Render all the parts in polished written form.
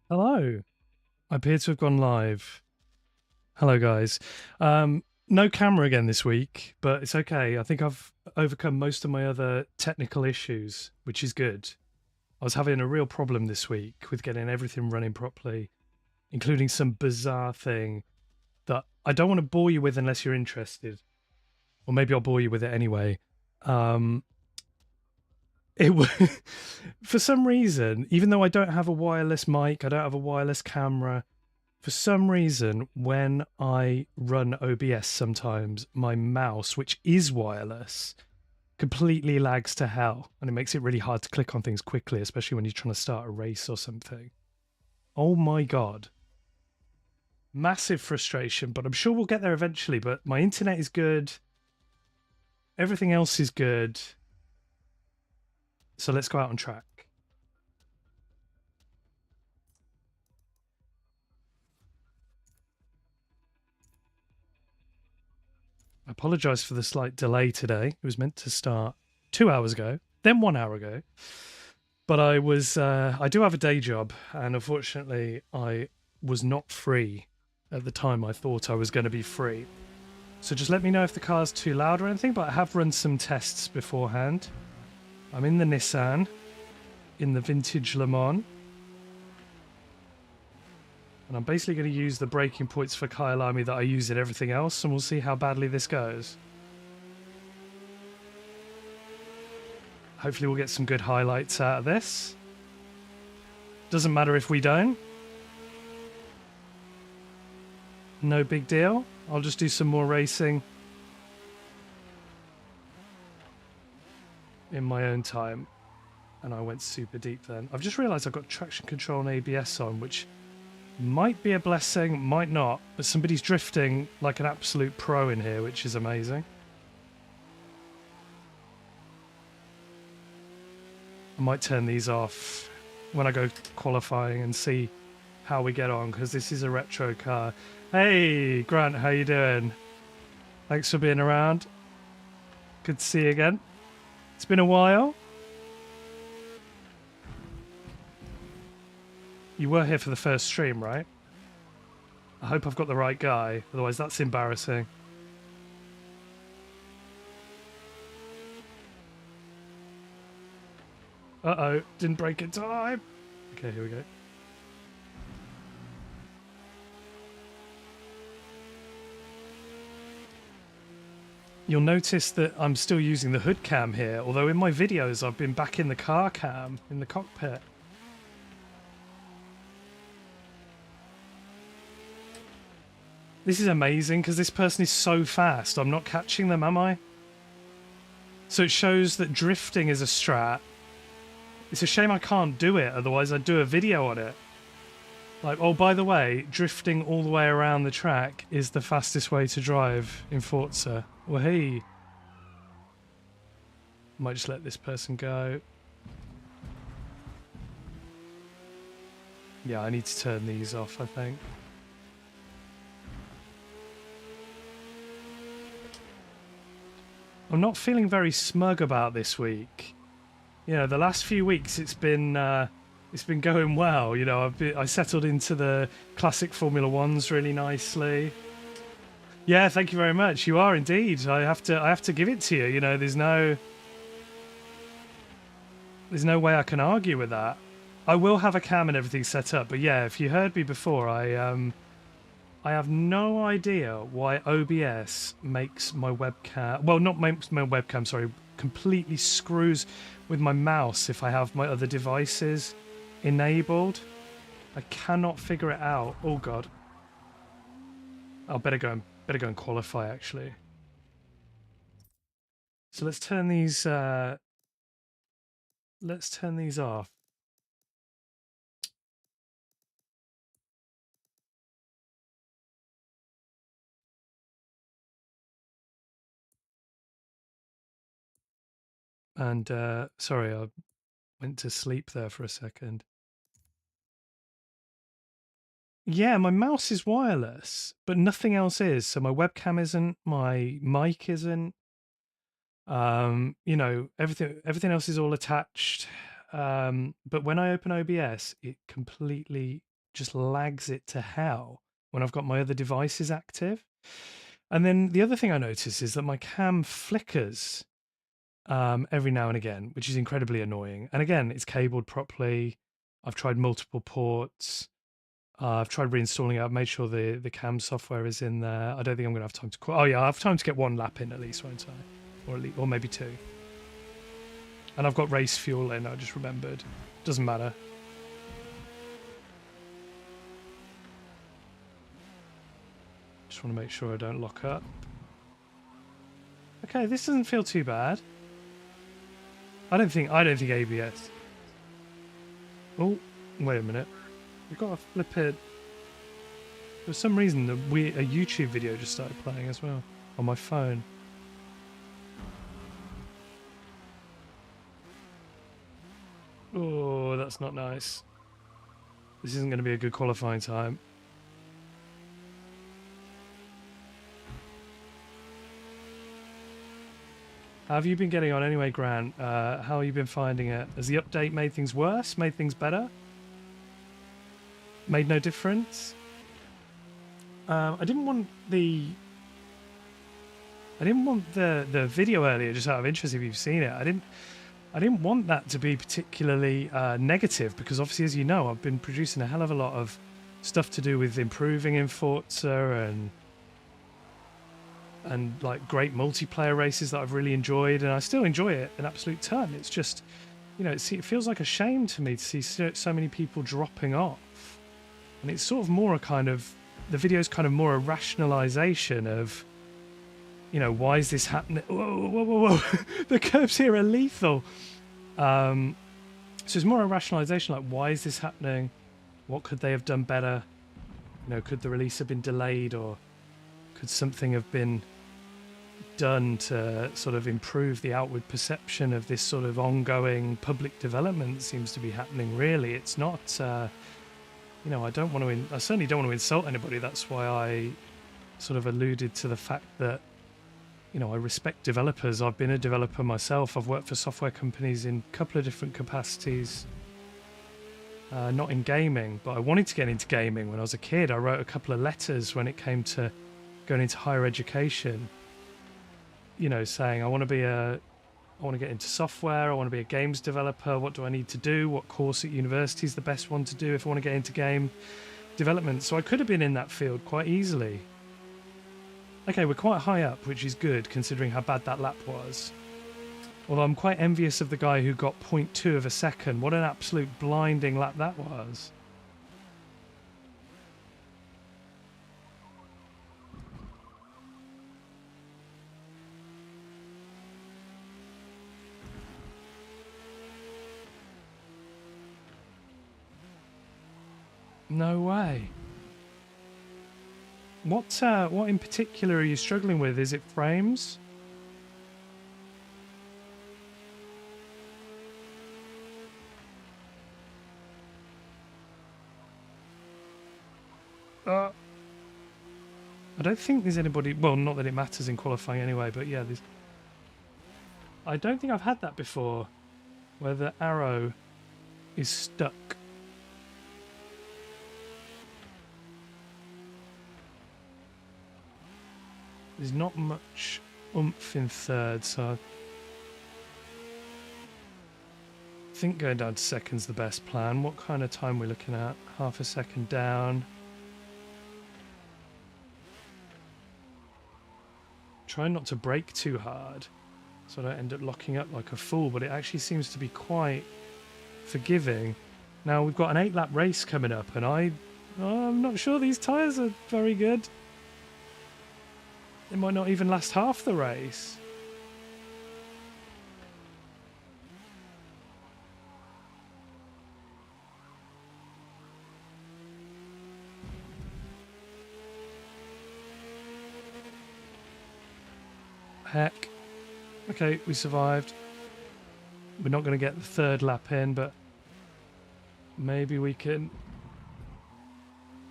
Hello. I appear to have gone live. Hello, guys. No camera again this week, but it's okay. I think I've overcome most of my other technical issues, which is good. I was having a real problem this week with getting everything running properly, including some bizarre thing that I don't want to bore you with unless you're interested. Or maybe I'll bore you with it anyway. It was for some reason, even though I don't have a wireless mic, I don't have a wireless camera. For some reason, when I run OBS sometimes, my mouse, which is wireless, completely lags to hell. And it makes it really hard to click on things quickly, especially when you're trying to start a race or something. Oh my God. Massive frustration, but I'm sure we'll get there eventually. But my internet is good. Everything else is good. So let's go out on track. I apologise for the slight delay today. It was meant to start 2 hours ago, then 1 hour ago. But I do have a day job, and unfortunately I was not free at the time I thought I was going to be free. So just let me know if the car's too loud or anything, but I have run some tests beforehand. I'm in the Nissan, in the vintage Le Mans. And I'm basically going to use the braking points for Kyalami that I use in everything else, and we'll see how badly this goes. Hopefully we'll get some good highlights out of this. Doesn't matter if we don't. No big deal. I'll just do some more racing in my own time. And I went super deep then. I've just realised I've got traction control and ABS on, which might be a blessing, might not. But somebody's drifting like an absolute pro in here, which is amazing. I might turn these off when I go qualifying and see how we get on, because this is a retro car. Hey, Grant, how you doing? Thanks for being around. Good to see you again. It's been a while. You were here for the first stream, right? I hope I've got the right guy, otherwise that's embarrassing. Uh-oh, didn't break in time. Okay, here we go. You'll notice that I'm still using the hood cam here, although in my videos I've been back in the car cam, in the cockpit. This is amazing, because this person is so fast. I'm not catching them, am I? So it shows that drifting is a strat. It's a shame I can't do it, otherwise I'd do a video on it. Like, oh, by the way, drifting all the way around the track is the fastest way to drive in Forza. Well, hey. Might just let this person go. Yeah, I need to turn these off, I think. I'm not feeling very smug about this week. You know, the last few weeks it's been going well. You know, I settled into the classic Formula Ones really nicely. Yeah, thank you very much. You are indeed. I have to give it to you. You know, there's no way I can argue with that. I will have a cam and everything set up, but yeah, if you heard me before, I have no idea why OBS makes my webcam... Well, not makes my webcam, sorry. Completely screws with my mouse if I have my other devices enabled. I cannot figure it out. Oh, God. I'll better go and qualify, actually. So let's turn these... let's turn these off. And, sorry, I went to sleep there for a second. Yeah, my mouse is wireless, but nothing else is. So my webcam isn't, my mic isn't. You know, everything else is all attached. But when I open OBS, it completely just lags it to hell when I've got my other devices active. And then the other thing I notice is that my cam flickers every now and again, which is incredibly annoying. And again, it's cabled properly. I've tried multiple ports. I've tried reinstalling it. I've made sure the cam software is in there. I don't think I'm going to have time to... Oh, yeah, I have time to get one lap in at least, won't I? Or maybe two. And I've got race fuel in, I just remembered. Doesn't matter. Just want to make sure I don't lock up. Okay, this doesn't feel too bad. I don't think ABS. Oh, wait a minute. We've got to flip it. For some reason, a YouTube video just started playing as well on my phone. Oh, that's not nice. This isn't going to be a good qualifying time. How have you been getting on anyway, Grant? How have you been finding it? Has the update made things worse? Made things better? Made no difference? I didn't want the video earlier, just out of interest if you've seen it. I didn't want that to be particularly negative, because obviously, as you know, I've been producing a hell of a lot of stuff to do with improving in Forza and like great multiplayer races that I've really enjoyed, and I still enjoy it an absolute ton. It's just, you know, it feels like a shame to me to see so many people dropping off, and it's sort of more a kind of, the video's kind of more a rationalization of, you know, why is this happening? Whoa, whoa, whoa, whoa. The curbs here are lethal. So it's more a rationalization, like, why is this happening? What could they have done better? You know, could the release have been delayed, or could something have been done to sort of improve the outward perception of this sort of ongoing public development seems to be happening, really? It's not, you know, I certainly don't want to insult anybody. That's why I sort of alluded to the fact that, you know, I respect developers. I've been a developer myself. I've worked for software companies in a couple of different capacities. Not in gaming, but I wanted to get into gaming when I was a kid. I wrote a couple of letters when it came to going into higher education, you know, saying I want to get into software, I want to be a games developer, what do I need to do, what course at university is the best one to do if I want to get into game development. So I could have been in that field quite easily. Okay, we're quite high up, which is good considering how bad that lap was. Although I'm quite envious of the guy who got 0.2 of a second. What an absolute blinding lap that was. No way. What in particular are you struggling with? Is it frames? I don't think there's anybody... Well, not that it matters in qualifying anyway, but yeah, there's... I don't think I've had that before, where the arrow is stuck. There's not much oomph in third, so I think going down to second's the best plan. What kind of time are we looking at? Half a second down. Try not to brake too hard so I don't end up locking up like a fool, but it actually seems to be quite forgiving. Now we've got an 8-lap race coming up, and I'm not sure these tyres are very good. They might not even last half the race. Heck. Okay, we survived. We're not going to get the 3rd lap in, but maybe we can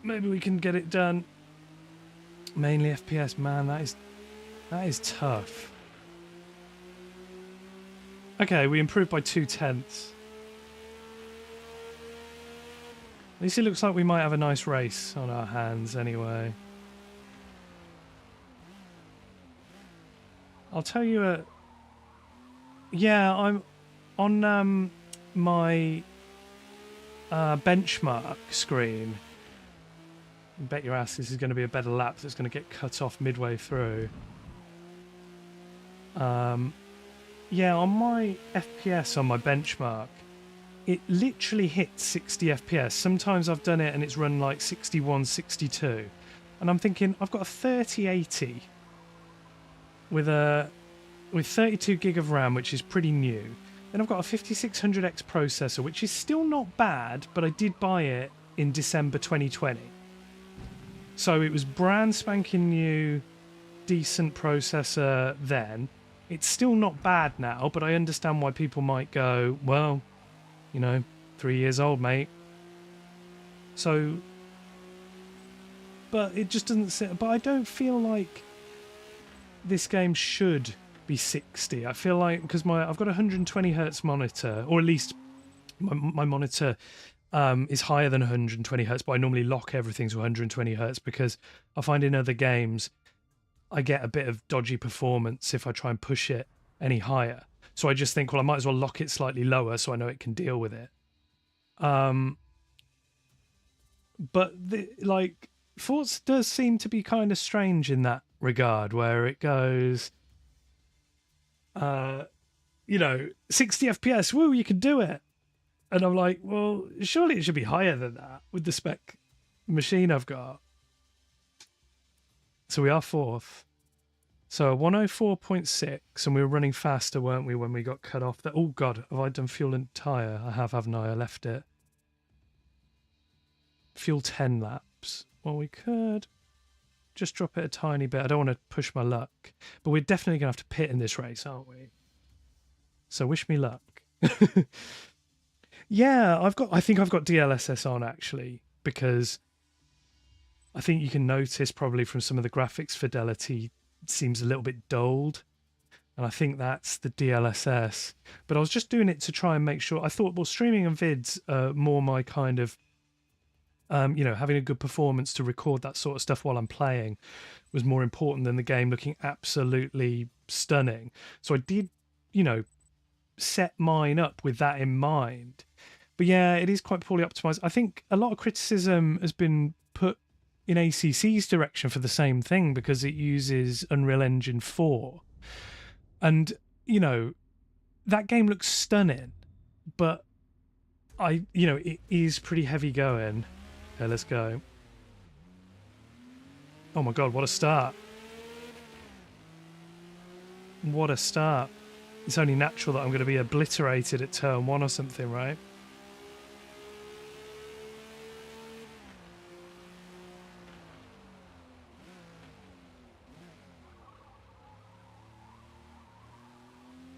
get it done. Mainly FPS, man, that is tough. Okay, we improved by 0.2. At least it looks like we might have a nice race on our hands anyway. I'll tell you yeah, I'm on my benchmark screen. Bet your ass this is going to be a better lap that's going to get cut off midway through. Yeah, on my FPS on my benchmark, it literally hits 60 FPS. Sometimes I've done it and it's run like 61, 62. And I'm thinking, I've got a 3080 with 32 gig of RAM, which is pretty new. Then I've got a 5600X processor, which is still not bad, but I did buy it in December 2020. So it was brand spanking new, decent processor then. It's still not bad now, but I understand why people might go, well, you know, 3 years old, mate. So, but it just doesn't sit. But I don't feel like this game should be 60. I feel like because I've got a 120 hertz monitor, or at least my monitor is higher than 120 hertz, but I normally lock everything to 120 hertz because I find in other games I get a bit of dodgy performance if I try and push it any higher. So I just think, well, I might as well lock it slightly lower so I know it can deal with it. But like Forza does seem to be kind of strange in that regard, where it goes, you know, 60 FPS, woo, you can do it. And I'm like, well, surely it should be higher than that with the spec machine I've got. So we are fourth. So 104.6, and we were running faster, weren't we, when we got cut off? Oh, God, have I done fuel and tyre? I have, haven't I? I left it. Fuel 10 laps. Well, we could just drop it a tiny bit. I don't want to push my luck. But we're definitely going to have to pit in this race, aren't we? So wish me luck. Yeah, I think I've got DLSS on, actually, because I think you can notice probably from some of the graphics fidelity seems a little bit dulled, and I think that's the DLSS. But I was just doing it to try and make sure. I thought, well, streaming and vids are more my kind of, you know, having a good performance to record that sort of stuff while I'm playing was more important than the game looking absolutely stunning. So I did, you know, set mine up with that in mind. But yeah, it is quite poorly optimized. I think a lot of criticism has been put in ACC's direction for the same thing because it uses Unreal Engine 4. And, you know, that game looks stunning, but you know, it is pretty heavy going. Okay, let's go. Oh my God, what a start. What a start. It's only natural that I'm going to be obliterated at turn 1 or something, right?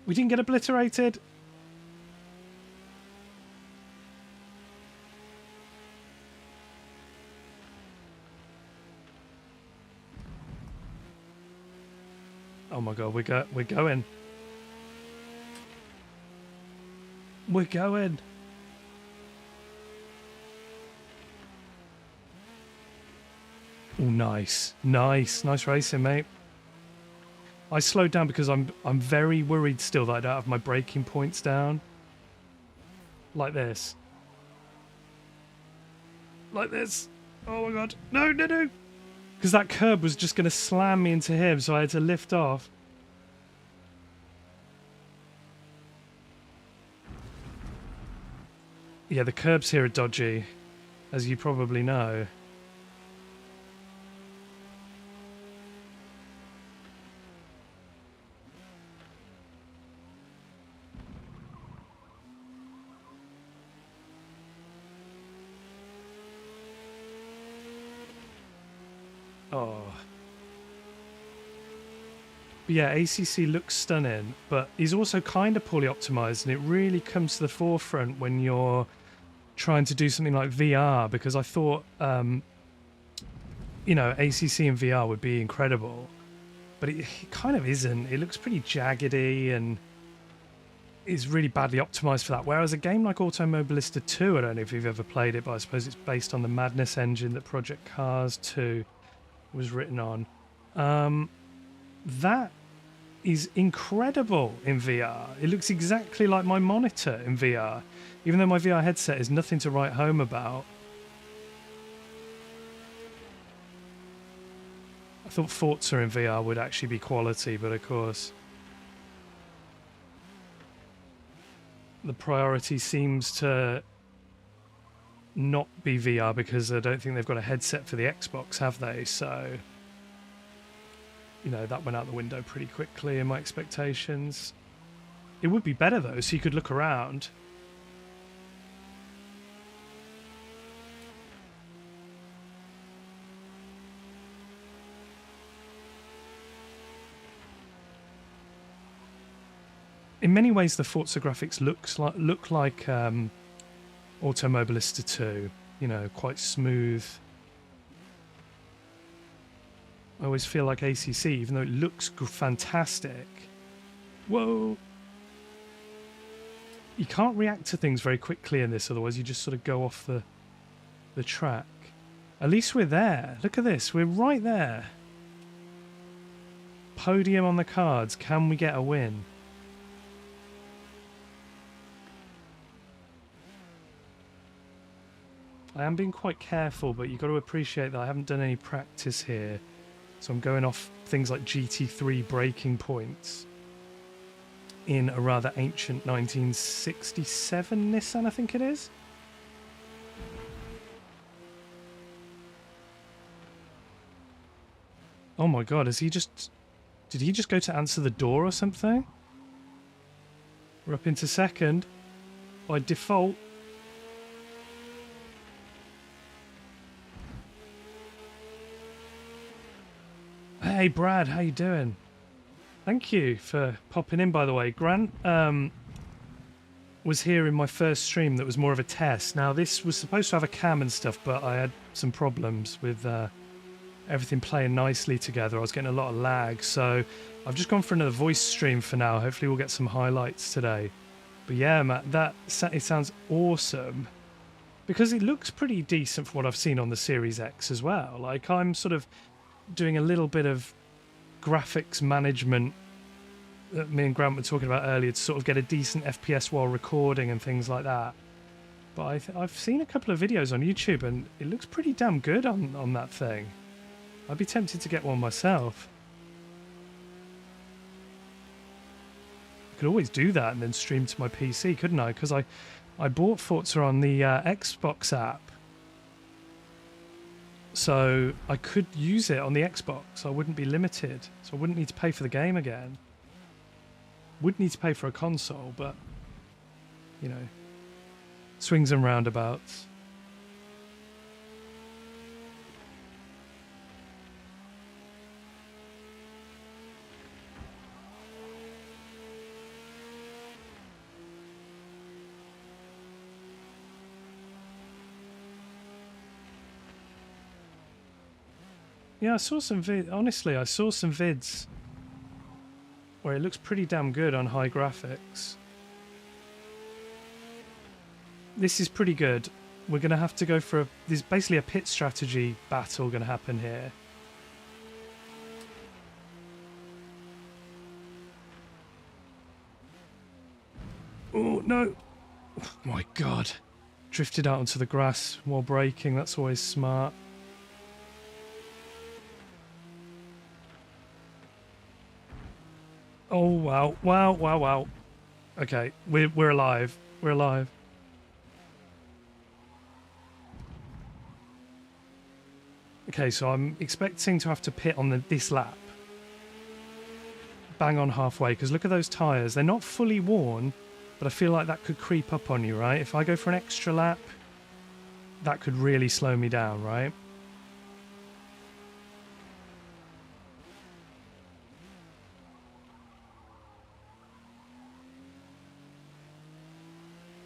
We didn't get obliterated. Oh my God, we're going. We're going. Oh, nice. Nice racing, mate. I slowed down because I'm very worried still that I don't have my braking points down. Like this. Like this. Oh my God. No. Because that curb was just going to slam me into him, so I had to lift off. Yeah, the curbs here are dodgy, as you probably know. Oh. But yeah, ACC looks stunning, but is also kind of poorly optimized, and it really comes to the forefront when you're trying to do something like VR, because I thought, you know, ACC and VR would be incredible, but it kind of isn't. It looks pretty jaggedy, and is really badly optimized for that. Whereas a game like Automobilista 2, I don't know if you've ever played it, but I suppose it's based on the Madness engine that Project Cars 2 was written on. That is incredible in VR. It looks exactly like my monitor in VR, even though my VR headset is nothing to write home about. I thought Forza in VR would actually be quality, but of course the priority seems to not be VR because I don't think they've got a headset for the Xbox, have they? So, you know, that went out the window pretty quickly in my expectations. It would be better though, so you could look around. In many ways, the Forza graphics look like Automobilista 2. You know, quite smooth. I always feel like ACC, even though it looks fantastic. Whoa! You can't react to things very quickly in this, otherwise you just sort of go off the track. At least we're there. Look at this, we're right there. Podium on the cards. Can we get a win? I am being quite careful, but you've got to appreciate that I haven't done any practice here. So I'm going off things like GT3 braking points in a rather ancient 1967 Nissan, I think it is. Oh my god, did he just go to answer the door or something? We're up into second by default. Hey Brad, how you doing? Thank you for popping in, by the way. Grant was here in my first stream that was more of a test. Now this was supposed to have a cam and stuff, but I had some problems with everything playing nicely together. I was getting a lot of lag, so I've just gone for another voice stream for now. Hopefully we'll get some highlights today. But yeah, Matt, it sounds awesome. Because it looks pretty decent from what I've seen on the Series X as well. Like, I'm sort of doing a little bit of graphics management that me and Grant were talking about earlier to sort of get a decent FPS while recording and things like that. But I've seen a couple of videos on YouTube and it looks pretty damn good on that thing. I'd be tempted to get one myself. I could always do that and then stream to my PC, couldn't I? Because I bought Forza on the Xbox app. So I could use it on the Xbox. I wouldn't be limited. So I wouldn't need to pay for the game again. Would need to pay for a console, but, you know, swings and roundabouts. Yeah, I saw some honestly, I saw some vids where it looks pretty damn good on high graphics. This is pretty good. We're going to have to go for there's basically a pit strategy battle going to happen here. Oh, no. Oh, my God. Drifted out onto the grass while braking. That's always smart. Oh, wow. Wow, wow, wow. Okay, we're alive. We're alive. Okay, so I'm expecting to have to pit on this lap. Bang on halfway, because look at those tyres. They're not fully worn, but I feel like that could creep up on you, right? If I go for an extra lap, that could really slow me down, right?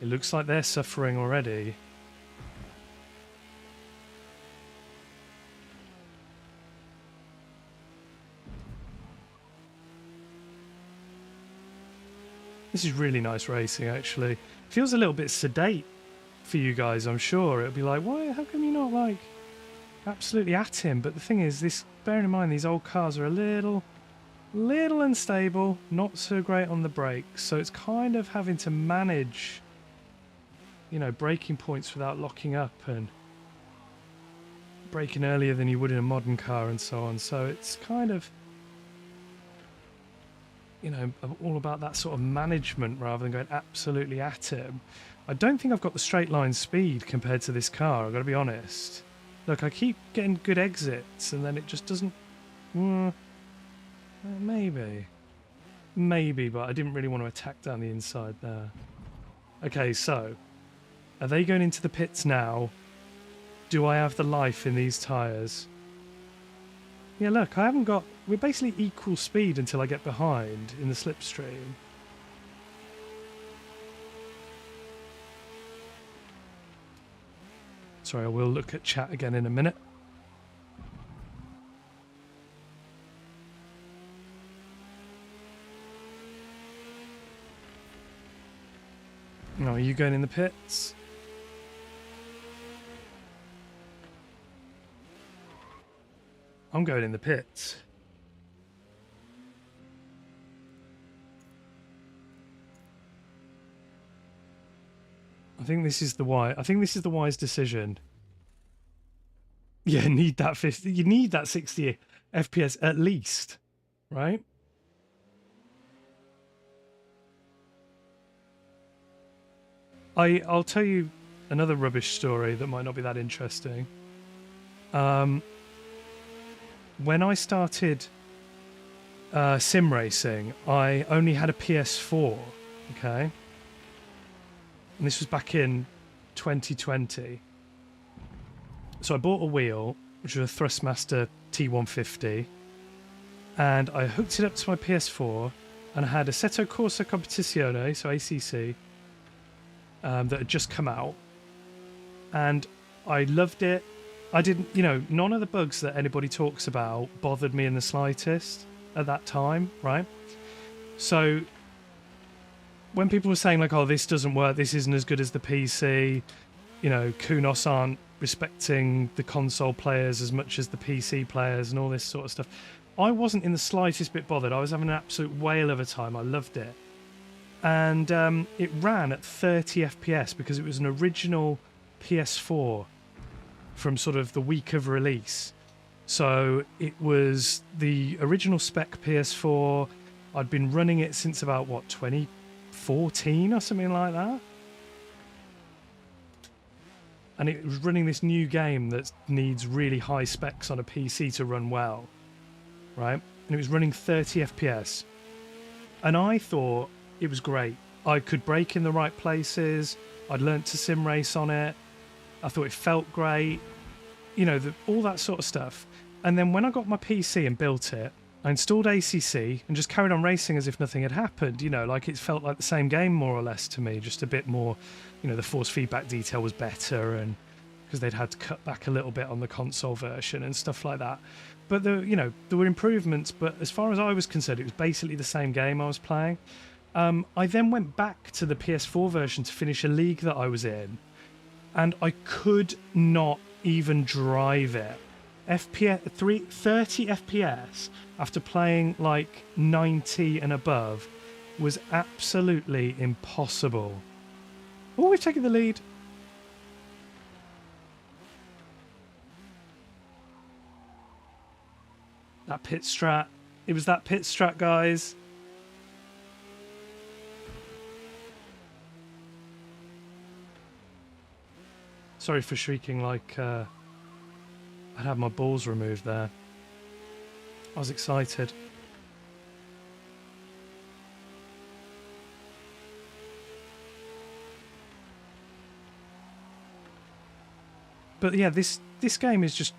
It looks like they're suffering already. This is really nice racing, actually. Feels a little bit sedate for you guys, I'm sure. It'll be like, why? How come you're not, like, absolutely at him? But the thing is, this, bearing in mind these old cars are a little unstable, not so great on the brakes, so it's kind of having to manage, you know, braking points without locking up and braking earlier than you would in a modern car and so on. So it's kind of, you know, all about that sort of management rather than going absolutely at him. I don't think I've got the straight line speed compared to this car, I've got to be honest. Look, I keep getting good exits and then it just doesn't... Maybe, but I didn't really want to attack down the inside there. Okay, so, are they going into the pits now? Do I have the life in these tyres? Yeah, look, I haven't got... We're basically equal speed until I get behind in the slipstream. Sorry, I will look at chat again in a minute. No, are you going in the pits? I'm going in the pits. I think this is the wise decision. Yeah, need that 50. You need that 60 FPS at least, right? I'll tell you another rubbish story that might not be that interesting. When I started sim racing, I only had a PS4, okay? And this was back in 2020. So I bought a wheel, which was a Thrustmaster T150, and I hooked it up to my PS4, and I had Assetto Corsa Competizione, so ACC, that had just come out, and I loved it. I didn't, you know, none of the bugs that anybody talks about bothered me in the slightest at that time, right? So when people were saying like, oh, this doesn't work, this isn't as good as the PC, you know, Kunos aren't respecting the console players as much as the PC players and all this sort of stuff, I wasn't in the slightest bit bothered. I was having an absolute whale of a time. I loved it. And it ran at 30 FPS because it was an original PS4 from sort of the week of release. So it was the original spec PS4. I'd been running it since about, what, 2014 or something like that? And it was running this new game that needs really high specs on a PC to run well, right? And it was running 30 FPS. And I thought it was great. I could brake in the right places. I'd learnt to sim race on it. I thought it felt great. You know, all that sort of stuff. And then when I got my PC and built it, I installed ACC and just carried on racing as if nothing had happened. You know, like it felt like the same game more or less to me, just a bit more, you know, the force feedback detail was better, and because they'd had to cut back a little bit on the console version and stuff like that. But you know, there were improvements, but as far as I was concerned, it was basically the same game I was playing. I then went back to the PS4 version to finish a league that I was in, and I could not even drive it. 30 FPS after playing like 90 and above was absolutely impossible. Oh, we've taken the lead. That pit strat. It was that pit strat, guys. Sorry for shrieking like I'd had my balls removed there. I was excited. But yeah, this game is just,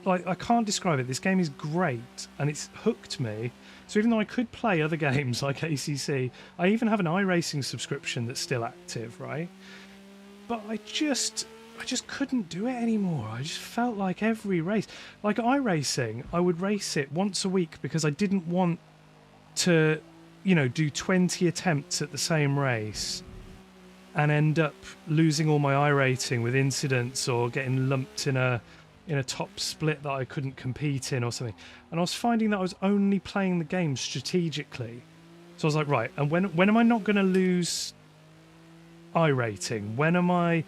like, I can't describe it. This game is great, and it's hooked me. So even though I could play other games like ACC, I even have an iRacing subscription that's still active, right? But I just couldn't do it anymore. I just felt like every race, like iRacing, I would race it once a week because I didn't want to you know, do 20 attempts at the same race and end up losing all my iRating with incidents or getting lumped in a top split that I couldn't compete in or something. And I was finding that I was only playing the game strategically. So I was like, right, and when am I not going to lose iRating? When am I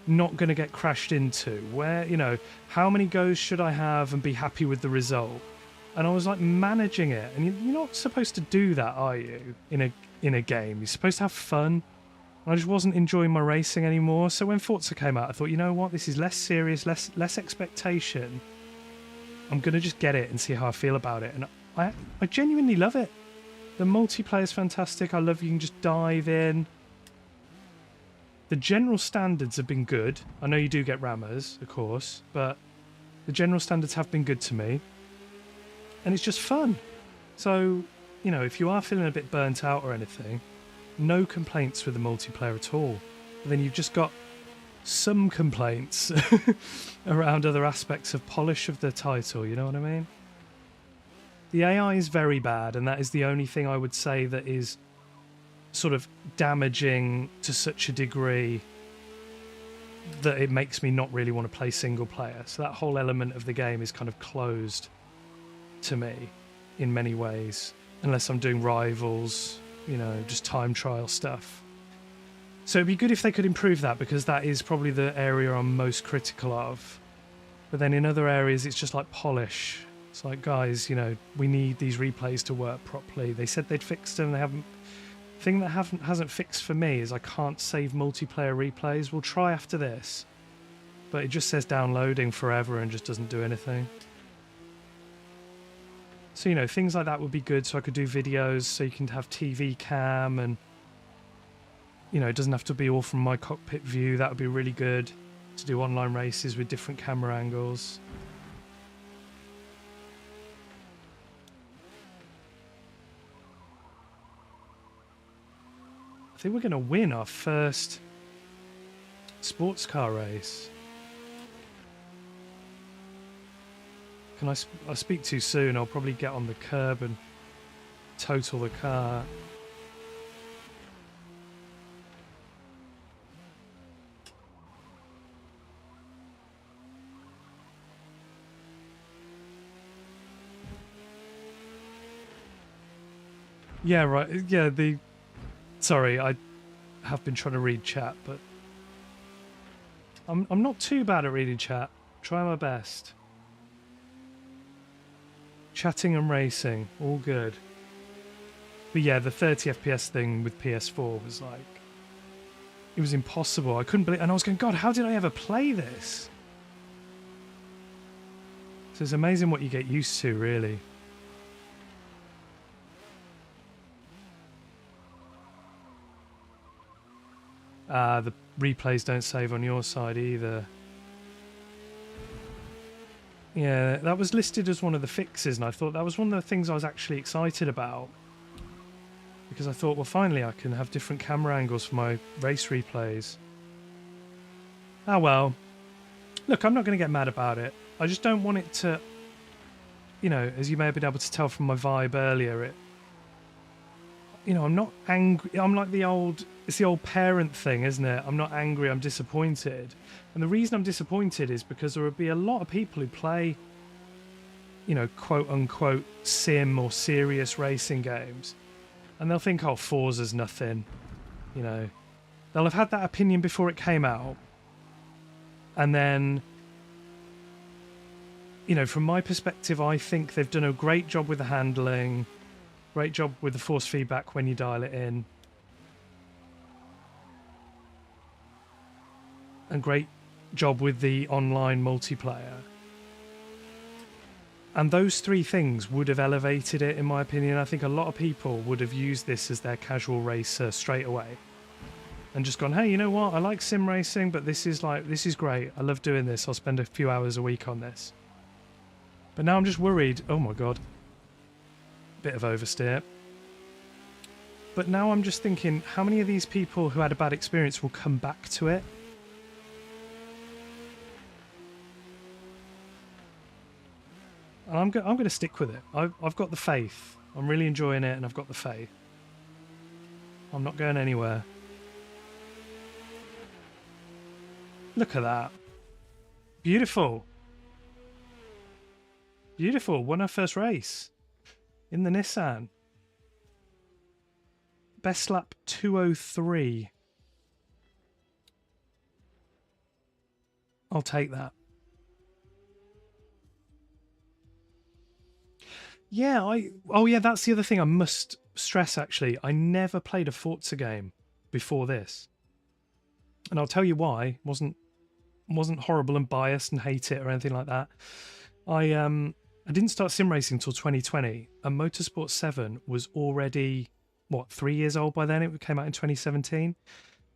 not going to get crashed into? Where, you know, how many goes should I have and be happy with the result? And I was like managing it, and you're not supposed to do that, are you? In a game, you're supposed to have fun. And I just wasn't enjoying my racing anymore. So when Forza came out, I thought, you know what, this is less serious, less expectation. I'm gonna just get it and see how I feel about it. And I genuinely love it. The multiplayer is fantastic. I love you can just dive in. The general standards have been good. I know you do get rammers, of course, but the general standards have been good to me. And it's just fun. So, you know, if you are feeling a bit burnt out or anything, no complaints with the multiplayer at all. But then you've just got some complaints around other aspects of polish of the title, you know what I mean? The AI is very bad, and that is the only thing I would say that is sort of damaging to such a degree that it makes me not really want to play single player. So that whole element of the game is kind of closed to me in many ways, unless I'm doing rivals, you know, just time trial stuff. So it'd be good if they could improve that, because that is probably the area I'm most critical of. But then in other areas, it's just like polish. It's like, guys, you know, we need these replays to work properly. They said they'd fixed them, they haven't. The thing that hasn't fixed for me is I can't save multiplayer replays. We'll try after this, but it just says downloading forever and just doesn't do anything. So, you know, things like that would be good, so I could do videos, so you can have TV cam, and, you know, it doesn't have to be all from my cockpit view. That would be really good to do online races with different camera angles. I think we're going to win our first sports car race. Can I speak too soon? I'll probably get on the curb and total the car. Yeah, right. Yeah, sorry, I have been trying to read chat, but I'm not too bad at reading chat. Try my best. Chatting and racing, all good. But yeah, the 30 FPS thing with PS4 was like, it was impossible. I couldn't believe, and I was going, God, how did I ever play this? So it's amazing what you get used to, really. The replays don't save on your side either. Yeah, that was listed as one of the fixes, and I thought that was one of the things I was actually excited about. Because I thought, well, finally I can have different camera angles for my race replays. Ah, well. Look, I'm not going to get mad about it. I just don't want it to, you know, as you may have been able to tell from my vibe earlier, you know, I'm not angry. I'm like it's the old parent thing, isn't it? I'm not angry, I'm disappointed. And the reason I'm disappointed is because there will be a lot of people who play, you know, quote unquote sim or serious racing games. And they'll think, oh, Forza's nothing. You know, they'll have had that opinion before it came out. And then, you know, from my perspective, I think they've done a great job with the handling. Great job with the force feedback when you dial it in. And great job with the online multiplayer. And those three things would have elevated it, in my opinion. I think a lot of people would have used this as their casual racer straight away. And just gone, hey, you know what? I like sim racing, but this is great. I love doing this. I'll spend a few hours a week on this. But now I'm just worried. Oh my God. Bit of oversteer. But now I'm just thinking, how many of these people who had a bad experience will come back to it? And I'm going to stick with it. I've got the faith. I'm really enjoying it, and I've got the faith. I'm not going anywhere. Look at that. Beautiful. Beautiful. Won our first race in the Nissan. Best lap 203. I'll take that. Yeah, oh yeah, that's the other thing I must stress actually. I never played a Forza game before this. And I'll tell you why. Wasn't horrible and biased and hate it or anything like that. I didn't start sim racing until 2020, and Motorsport 7 was already, what, 3 years old by then? It came out in 2017.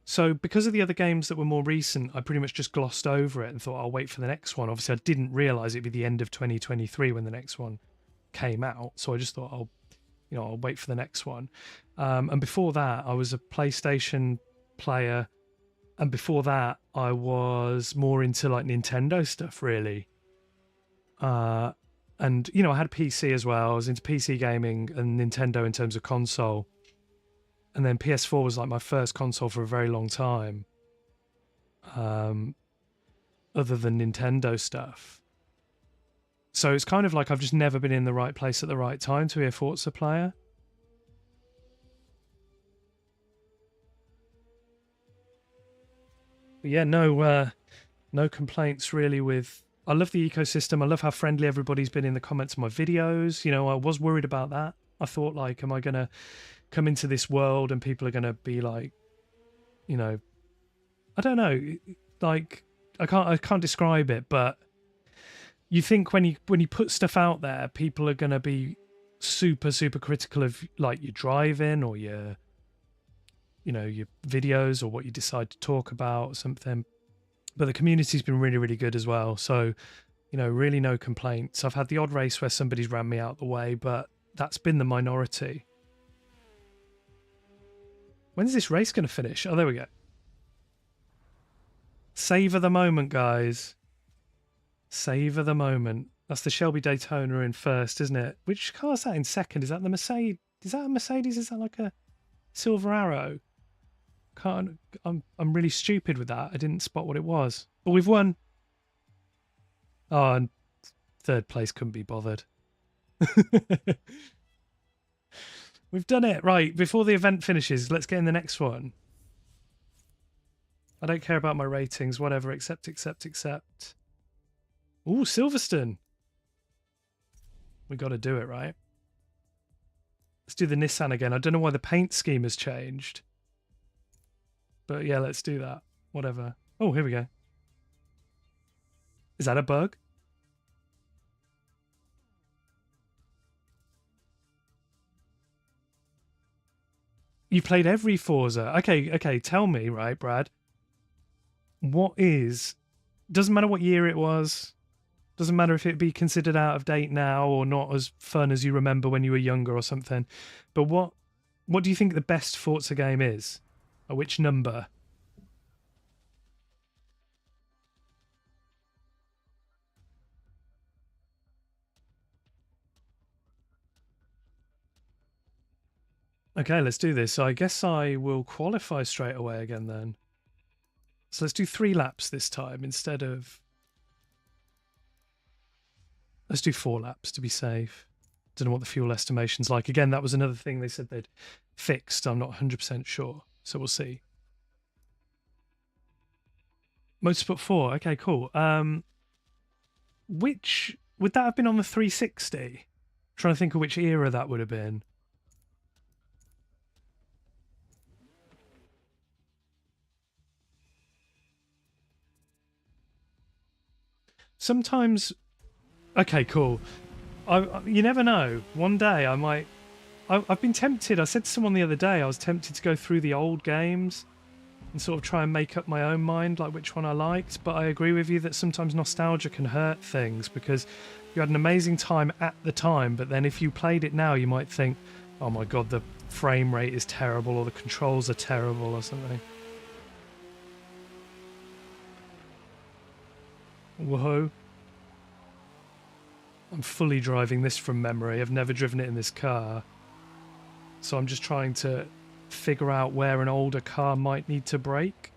So because of the other games that were more recent, I pretty much just glossed over it and thought I'll wait for the next one. Obviously, I didn't realise it'd be the end of 2023 when the next one came out. So I just thought I'll wait for the next one. And before that, I was a PlayStation player. And before that, I was more into like Nintendo stuff, really. And, you know, I had a PC as well. I was into PC gaming and Nintendo in terms of console. And then PS4 was like my first console for a very long time. Other than Nintendo stuff. So it's kind of like I've just never been in the right place at the right time to be a Forza player. But yeah, no complaints really with... I love the ecosystem. I love how friendly everybody's been in the comments of my videos. You know, I was worried about that. I thought, like, am I going to come into this world and people are going to be like, you know, I don't know, like, I can't describe it, but you think when you put stuff out there, people are going to be super critical of like your driving or your, you know, your videos or what you decide to talk about or something. But the community's been really good as well. So, you know, really no complaints. I've had the odd race where somebody's ran me out the way, but that's been the minority. When's this race going to finish? Oh, there we go. Savor the moment, guys. Savor the moment. That's the Shelby Daytona in first, isn't it? Which car is that in second? Is that the Mercedes? Is that a Mercedes? Is that like a Silver Arrow? I'm really stupid with that. I didn't spot what it was. But we've won. Oh, and third place couldn't be bothered. We've done it. Right, before the event finishes, let's get in the next one. I don't care about my ratings, whatever. Accept. Ooh, Silverstone. We got to do it, right? Let's do the Nissan again. I don't know why the paint scheme has changed. But yeah, let's do that. Whatever. Oh, here we go. Is that a bug? You played every Forza. Okay, tell me, right, Brad? What is... Doesn't matter what year it was. Doesn't matter if it be considered out of date now or not as fun as you remember when you were younger or something. But what do you think the best Forza game is? Or which number? Okay, let's do this. So I guess I will qualify straight away again then. So let's do 3 laps this time instead of... Let's do 4 laps to be safe. Don't know what the fuel estimation's like. Again, that was another thing they said they'd fixed. I'm not 100% sure. So we'll see. Motorsport 4. Okay, cool. Which... Would that have been on the 360? Trying to think of which era that would have been. Sometimes... Okay, cool. You never know. One day I might... I've been tempted. I said to someone the other day, I was tempted to go through the old games and sort of try and make up my own mind, like which one I liked. But I agree with you that sometimes nostalgia can hurt things because you had an amazing time at the time, but then if you played it now, you might think, oh my god, the frame rate is terrible or the controls are terrible or something. Whoa. I'm fully driving this from memory. I've never driven it in this car. So I'm just trying to figure out where an older car might need to brake.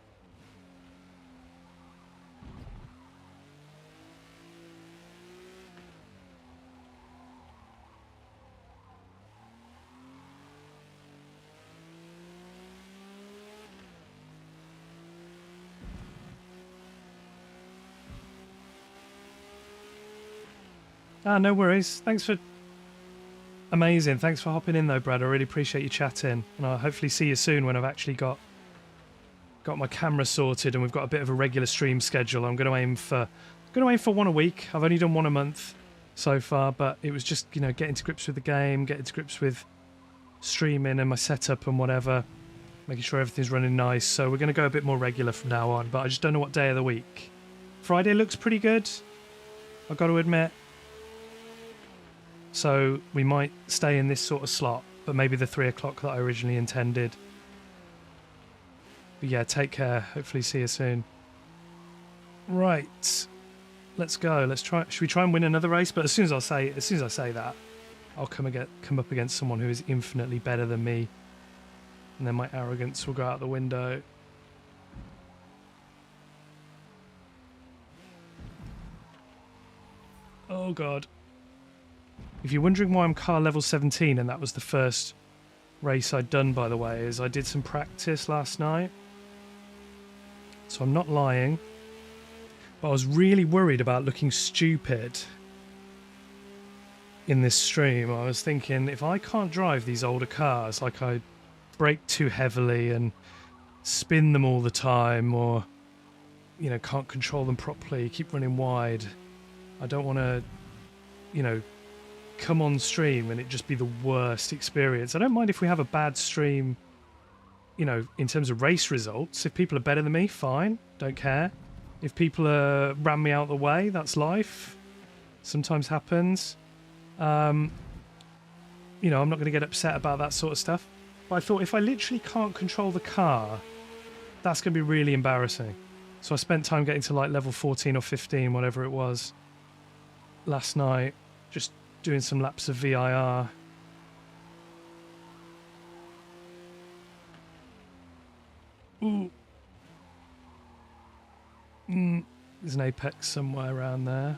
Ah, no worries. Thanks for... Amazing. Thanks for hopping in though, Brad. I really appreciate you chatting. And I'll hopefully see you soon when I've actually got my camera sorted and we've got a bit of a regular stream schedule. I'm going to aim for one a week. I've only done one a month so far, but it was just, you know, getting to grips with the game, getting to grips with streaming and my setup and whatever, making sure everything's running nice. So we're going to go a bit more regular from now on, but I just don't know what day of the week. Friday looks pretty good, I've got to admit. So we might stay in this sort of slot, but maybe the 3 o'clock that I originally intended. But yeah, take care. Hopefully see you soon. Right. Let's go. Let's try. Should we try and win another race? But as soon as I say that, I'll come up against someone who is infinitely better than me. And then my arrogance will go out the window. Oh god. If you're wondering why I'm car level 17, and that was the first race I'd done, by the way, is I did some practice last night. So I'm not lying. But I was really worried about looking stupid in this stream. I was thinking, if I can't drive these older cars, like I brake too heavily and spin them all the time, or, you know, can't control them properly, keep running wide, I don't want to, you know, come on stream and it just be the worst experience. I don't mind if we have a bad stream, you know, in terms of race results. If people are better than me, fine, don't care. If people ram me out the way, that's life. Sometimes happens. You know, I'm not going to get upset about that sort of stuff. But I thought if I literally can't control the car, that's going to be really embarrassing. So I spent time getting to like level 14 or 15, whatever it was, last night, just doing some laps of VIR. Ooh. There's an apex somewhere around there.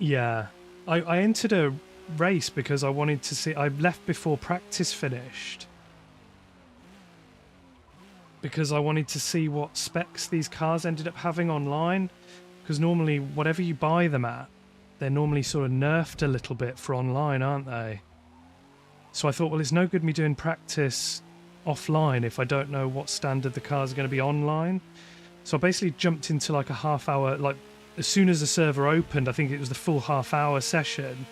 Yeah, I entered a race because I wanted to see... I left before practice finished because I wanted to see what specs these cars ended up having online, because normally whatever you buy them at, they're normally sort of nerfed a little bit for online, aren't they? So I thought, well, it's no good me doing practice offline if I don't know what standard the cars are going to be online. So I basically jumped into like a half hour, like as soon as the server opened, I think it was the full half-hour session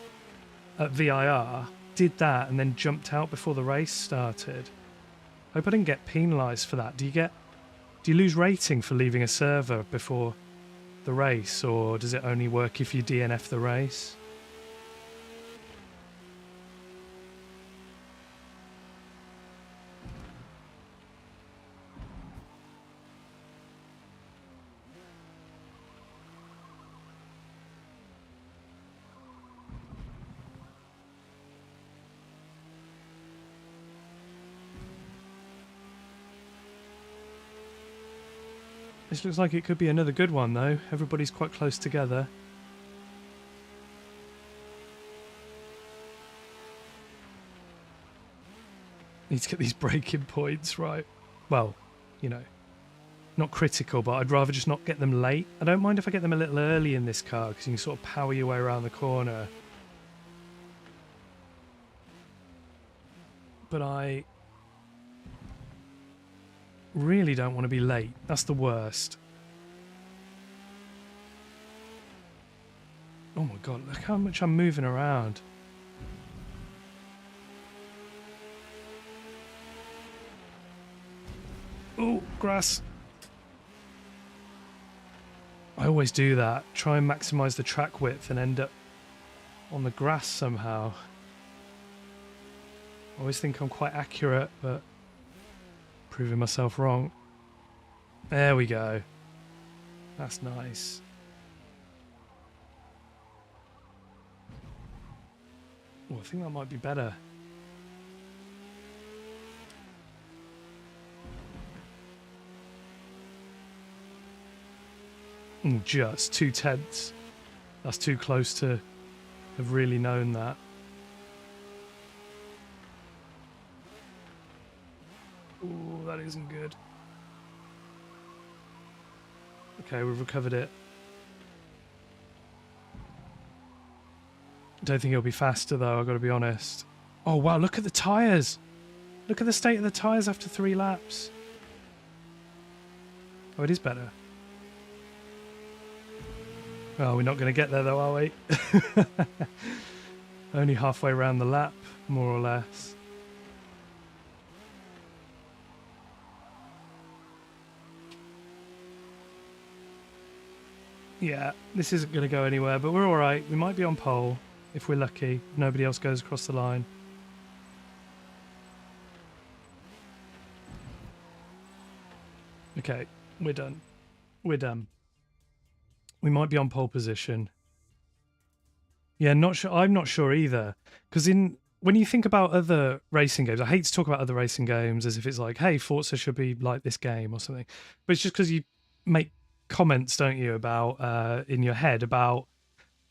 at VIR, did that and then jumped out before the race started. Hope I didn't get penalised for that. Do you lose rating for leaving a server before the race, or does it only work if you DNF the race? This looks like it could be another good one, though. Everybody's quite close together. Need to get these braking points right. Well, you know, not critical, but I'd rather just not get them late. I don't mind if I get them a little early in this car, because you can sort of power your way around the corner. But I really don't want to be late. That's the worst. Oh my god, look how much I'm moving around. Oh, grass. I always do that. Try and maximise the track width and end up on the grass somehow. I always think I'm quite accurate, but proving myself wrong. There we go. That's nice. Oh, I think that might be better. Just 2/10. That's too close to have really known that. Oh, that isn't good. Okay, we've recovered it. Don't think it'll be faster though, I've got to be honest. Oh wow, look at the tyres! Look at the state of the tyres after 3 laps. Oh, it is better. Oh, we're not going to get there though, are we? Only halfway around the lap, more or less. Yeah, this isn't going to go anywhere, but we're alright. We might be on pole, if we're lucky. If nobody else goes across the line. Okay, we're done. We're done. We might be on pole position. Yeah, not sure. I'm not sure either. Because when you think about other racing games, I hate to talk about other racing games as if it's like, hey, Forza should be like this game or something. But it's just because you make comments, don't you, about in your head about,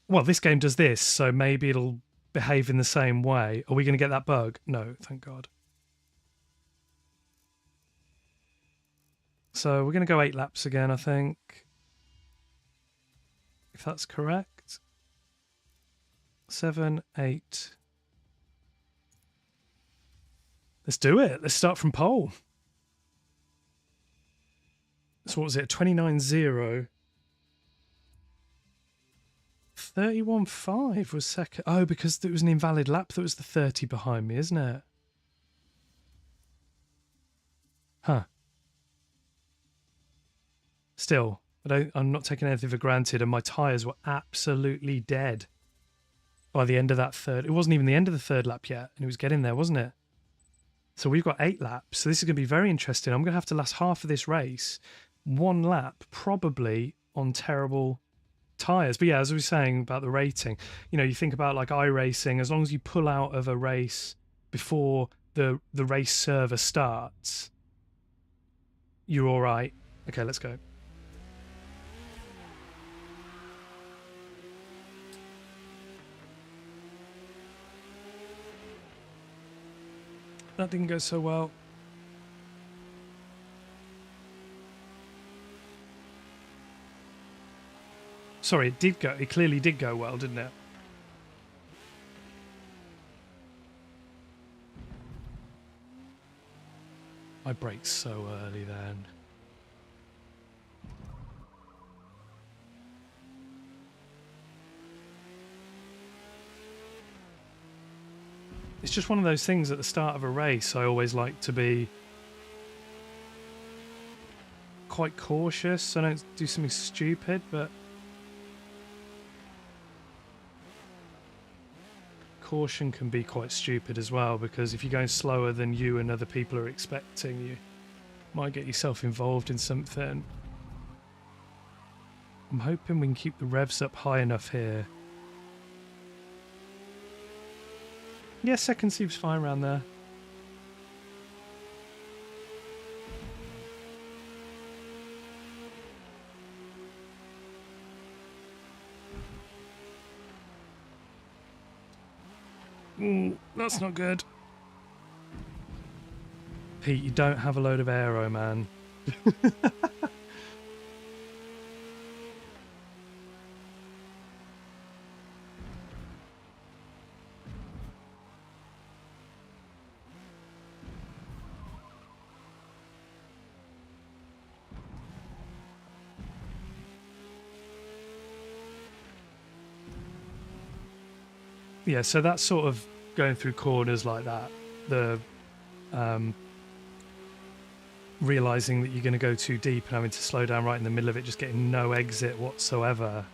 well, this game does this, so maybe it'll behave in the same way. Are we going to get that bug? No, thank God. So we're going to go 8 laps again, I think. If that's correct. 7, 8. Let's do it. Let's start from pole. So what was it? 29.0. 31.5 was second. Oh, because it was an invalid lap that was the 30 behind me, isn't it? Huh. Still, I'm not taking anything for granted, and my tyres were absolutely dead by the end of that third. It wasn't even the end of the third lap yet, and it was getting there, wasn't it? So we've got 8 laps, so this is going to be very interesting. I'm going to have to last half of this race, 1 lap, probably on terrible tyres. But yeah, as we were saying about the rating, you know, you think about like iRacing, as long as you pull out of a race before the race server starts, you're all right. Okay, let's go. That didn't go so well. Sorry, it did go. It clearly did go well, didn't it? I braked so early then. It's just one of those things at the start of a race. I always like to be quite cautious so I don't do something stupid, but caution can be quite stupid as well, because if you're going slower than you and other people are expecting, you might get yourself involved in something. I'm hoping we can keep the revs up high enough here. Yeah, second seems fine around there. Ooh, that's not good. Pete, you don't have a load of aero, man. Yeah, so that's sort of going through corners like that. The realizing that you're going to go too deep and having to slow down right in the middle of it, just getting no exit whatsoever.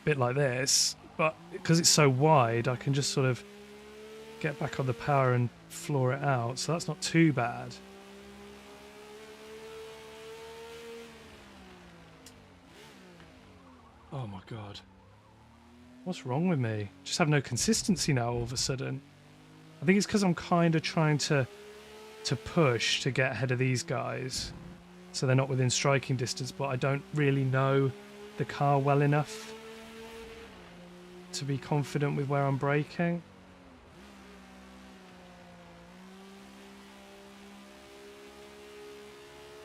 Bit like this, but because it's so wide, I can just sort of get back on the power and floor it out, so that's not too bad. Oh my god. What's wrong with me? Just have no consistency now all of a sudden. I think it's because I'm kind of trying to push to get ahead of these guys, so they're not within striking distance, but I don't really know the car well enough to be confident with where I'm braking.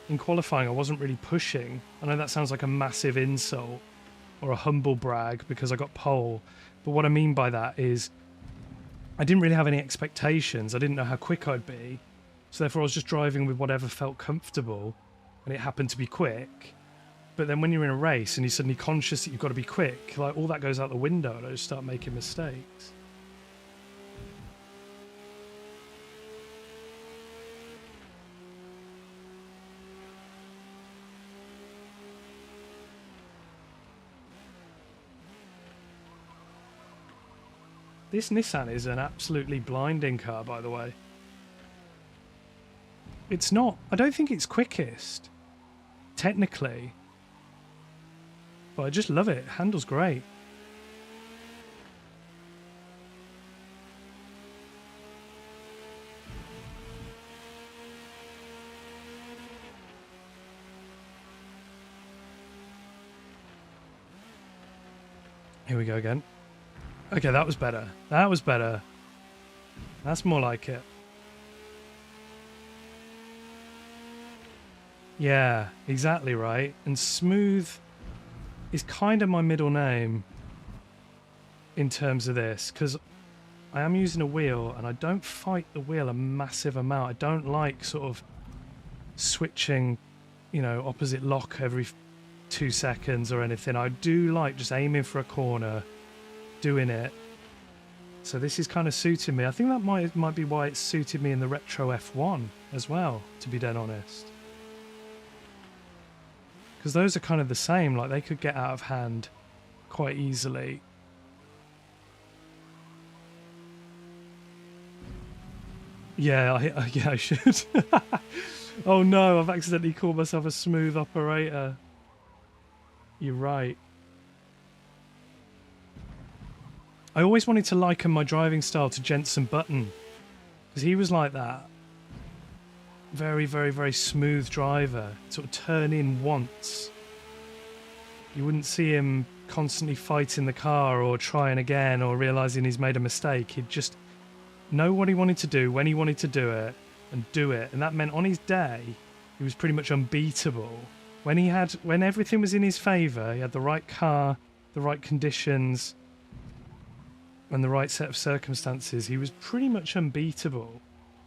In qualifying, I wasn't really pushing. I know that sounds like a massive insult or a humble brag because I got pole, but what I mean by that is I didn't really have any expectations. I didn't know how quick I'd be, so therefore I was just driving with whatever felt comfortable, and it happened to be quick. But then when you're in a race and you're suddenly conscious that you've got to be quick, like all that goes out the window and I just start making mistakes. This Nissan is an absolutely blinding car, by the way. It's not, I don't think it's quickest, technically. But I just love it. Handles great. Here we go again. Okay, that was better. That was better. That's more like it. Yeah, exactly right. And smooth is kind of my middle name in terms of this, because I am using a wheel and I don't fight the wheel a massive amount. I don't like sort of switching, you know, opposite lock every 2 seconds or anything. I do like just aiming for a corner, doing it. So this is kind of suiting me. I think that might be why it suited me in the Retro F1 as well, to be dead honest. Because those are kind of the same, like they could get out of hand quite easily. Yeah, I should. Oh no, I've accidentally called myself a smooth operator. You're right. I always wanted to liken my driving style to Jensen Button, because he was like that. Very, very, very smooth driver. Sort of turn in once. You wouldn't see him constantly fighting the car or trying again or realising he's made a mistake. He'd just know what he wanted to do, when he wanted to do it, and do it. And that meant on his day, he was pretty much unbeatable. When everything was in his favour, he had the right car, the right conditions, and the right set of circumstances, he was pretty much unbeatable.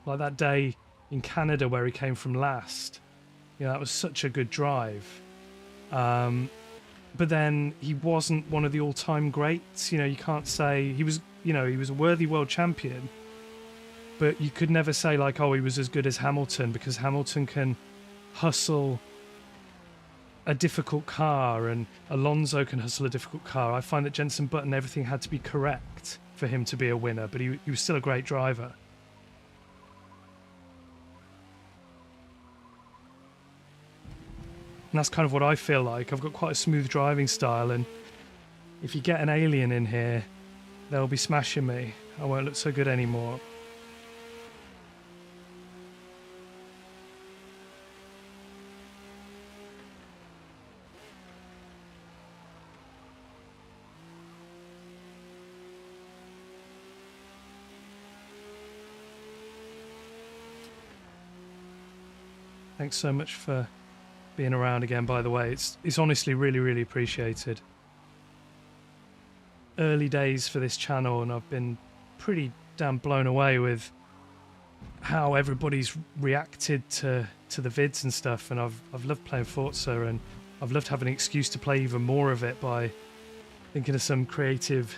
Like that day in Canada where he came from last. You know, that was such a good drive. But then he wasn't one of the all-time greats. You know, you can't say he was, you know, he was a worthy world champion, but you could never say like, oh, he was as good as Hamilton, because Hamilton can hustle a difficult car and Alonso can hustle a difficult car. I find that Jensen Button, everything had to be correct for him to be a winner, but he was still a great driver. And that's kind of what I feel like. I've got quite a smooth driving style, and if you get an alien in here, they'll be smashing me. I won't look so good anymore. Thanks so much for being around again, by the way. It's honestly really, really appreciated. Early days for this channel, and I've been pretty damn blown away with how everybody's reacted to the vids and stuff, and I've loved playing Forza, and I've loved having an excuse to play even more of it by thinking of some creative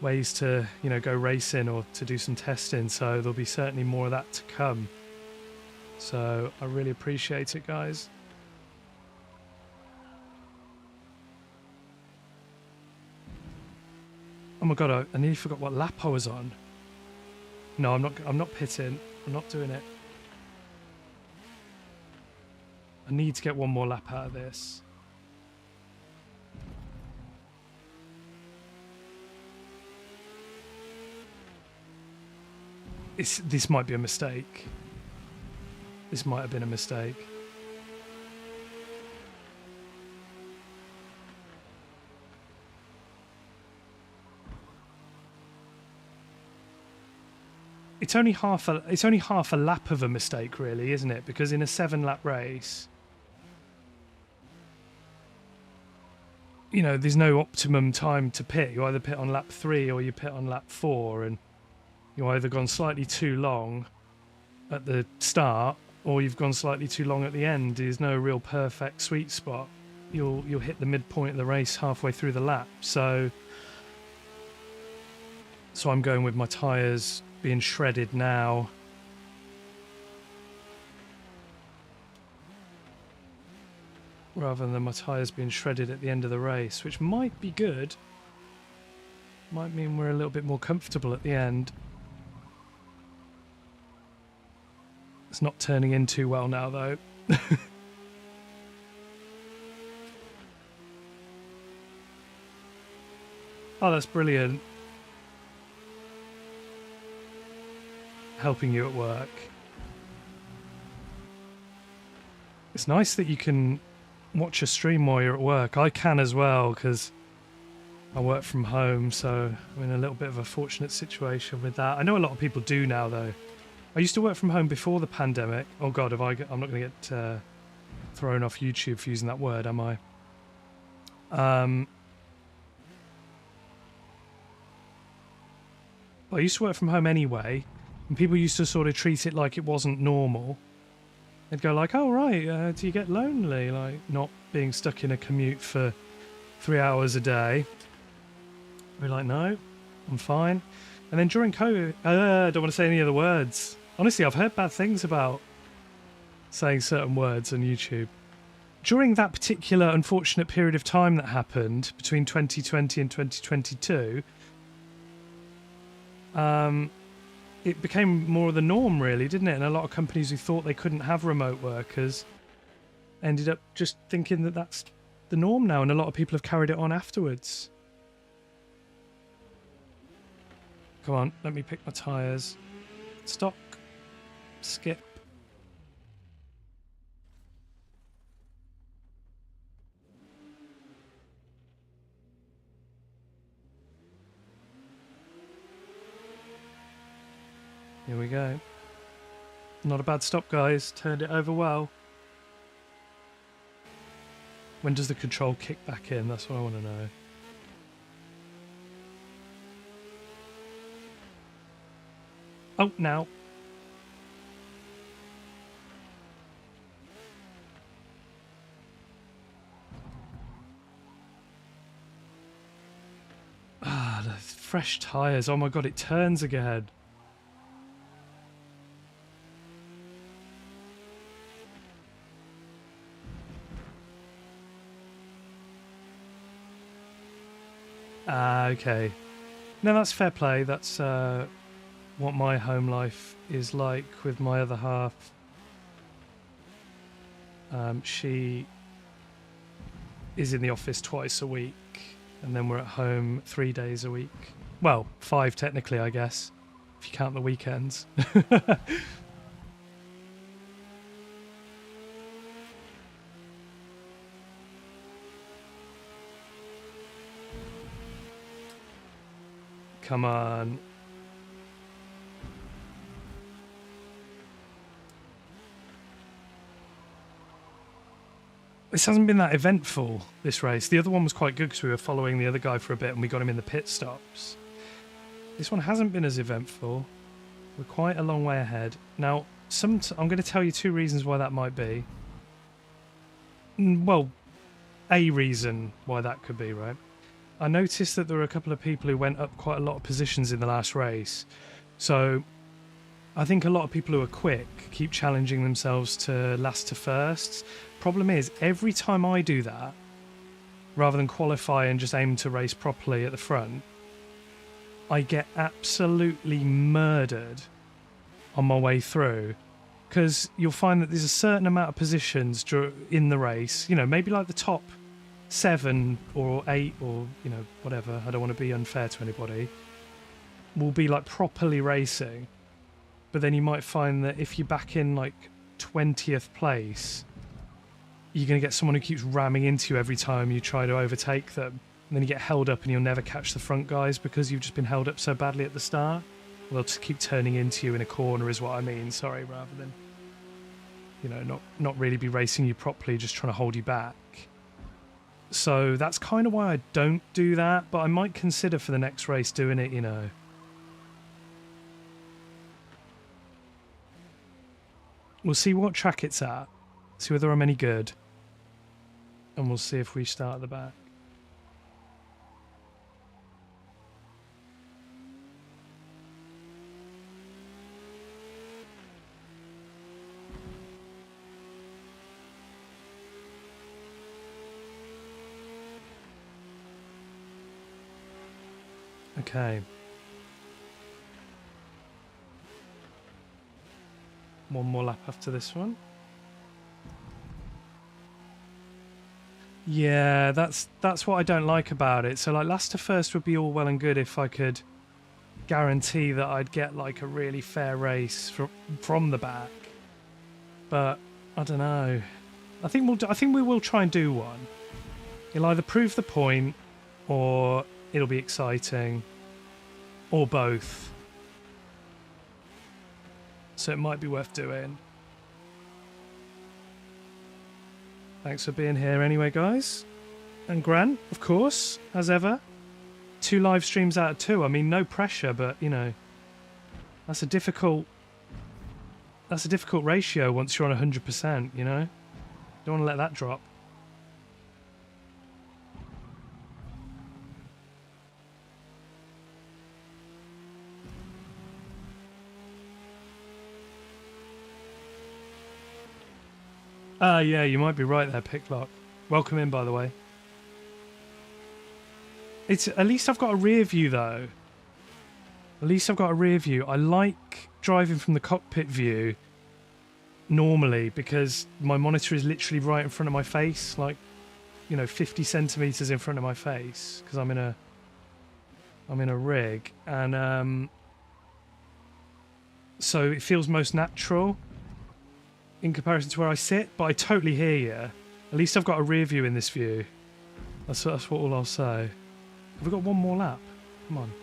ways to, you know, go racing or to do some testing. So there'll be certainly more of that to come. So I really appreciate it, guys. Oh my god, I nearly forgot what lap I was on. No, I'm not pitting. I'm not doing it. I need to get one more lap out of this. This might be a mistake. This might have been a mistake. It's only half a lap of a mistake, really, isn't it? Because in a 7-lap race, you know, there's no optimum time to pit. You either pit on lap 3 or you pit on lap 4, and you've either gone slightly too long at the start or you've gone slightly too long at the end. There's no real perfect sweet spot. You'll hit the midpoint of the race halfway through the lap. So I'm going with my tyres being shredded now. Rather than my tyres being shredded at the end of the race, which might be good. Might mean we're a little bit more comfortable at the end. It's not turning in too well now, though. Oh, that's brilliant. Helping you at work. It's nice that you can watch a stream while you're at work. I can as well, because I work from home, so I'm in a little bit of a fortunate situation with that. I know a lot of people do now, though. I used to work from home before the pandemic. Oh God, I'm not going to get thrown off YouTube for using that word, am I? I used to work from home anyway, and people used to sort of treat it like it wasn't normal. They'd go like, oh right, do you get lonely, like not being stuck in a commute for 3 hours a day? We're like, no, I'm fine. And then during COVID, I don't want to say any other words. Honestly, I've heard bad things about saying certain words on YouTube. During that particular unfortunate period of time that happened between 2020 and 2022, it became more of the norm, really, didn't it? And a lot of companies who thought they couldn't have remote workers ended up just thinking that that's the norm now, and a lot of people have carried it on afterwards. Come on, let me pick my tyres. Stock. Skip. Here we go. Not a bad stop, guys. Turned it over well. When does the control kick back in? That's what I want to know. Oh, now. Ah, the fresh tyres. Oh my God, it turns again. Ah, okay. No, that's fair play. That's what my home life is like with my other half. She is in the office twice a week, and then we're at home 3 days a week. Well, 5 technically, I guess, if you count the weekends. Come on. This hasn't been that eventful, this race. The other one was quite good because we were following the other guy for a bit and we got him in the pit stops. This one hasn't been as eventful. We're quite a long way ahead. Now, I'm going to tell you 2 reasons why that might be. Well, a reason why that could be, right? I noticed that there were a couple of people who went up quite a lot of positions in the last race. So I think a lot of people who are quick keep challenging themselves to last to firsts. Problem is, every time I do that, rather than qualify and just aim to race properly at the front, I get absolutely murdered on my way through, because you'll find that there's a certain amount of positions in the race, you know, maybe like the top 7 or 8 or, you know, whatever, I don't want to be unfair to anybody, will be like properly racing. But then you might find that if you're back in like 20th place, you're going to get someone who keeps ramming into you every time you try to overtake them. And then you get held up and you'll never catch the front guys because you've just been held up so badly at the start. They'll just keep turning into you in a corner is what I mean, sorry, rather than, you know, not really be racing you properly, just trying to hold you back. So that's kind of why I don't do that, but I might consider for the next race doing it, you know. We'll see what track it's at, see whether I'm any good, and we'll see if we start at the back. Okay. One more lap after this one. Yeah, that's what I don't like about it. So like last to first would be all well and good if I could guarantee that I'd get like a really fair race from the back. But I don't know. I think we will try and do one. It'll either prove the point or it'll be exciting, or both. So it might be worth doing. Thanks for being here anyway, guys. And Grant, of course, as ever. 2 live streams out of 2. I mean, no pressure, but, you know, that's a difficult ratio once you're on 100%, you know? Don't want to let that drop. Yeah, you might be right there, Picklock. Welcome in, by the way. At least I've got a rear view, though. At least I've got a rear view. I like driving from the cockpit view normally because my monitor is literally right in front of my face, like, you know, 50 centimeters in front of my face, because I'm in a rig, and so it feels most natural in comparison to where I sit, but I totally hear you. At least I've got a rear view in this view. That's what all I'll say. Have we got one more lap? Come on.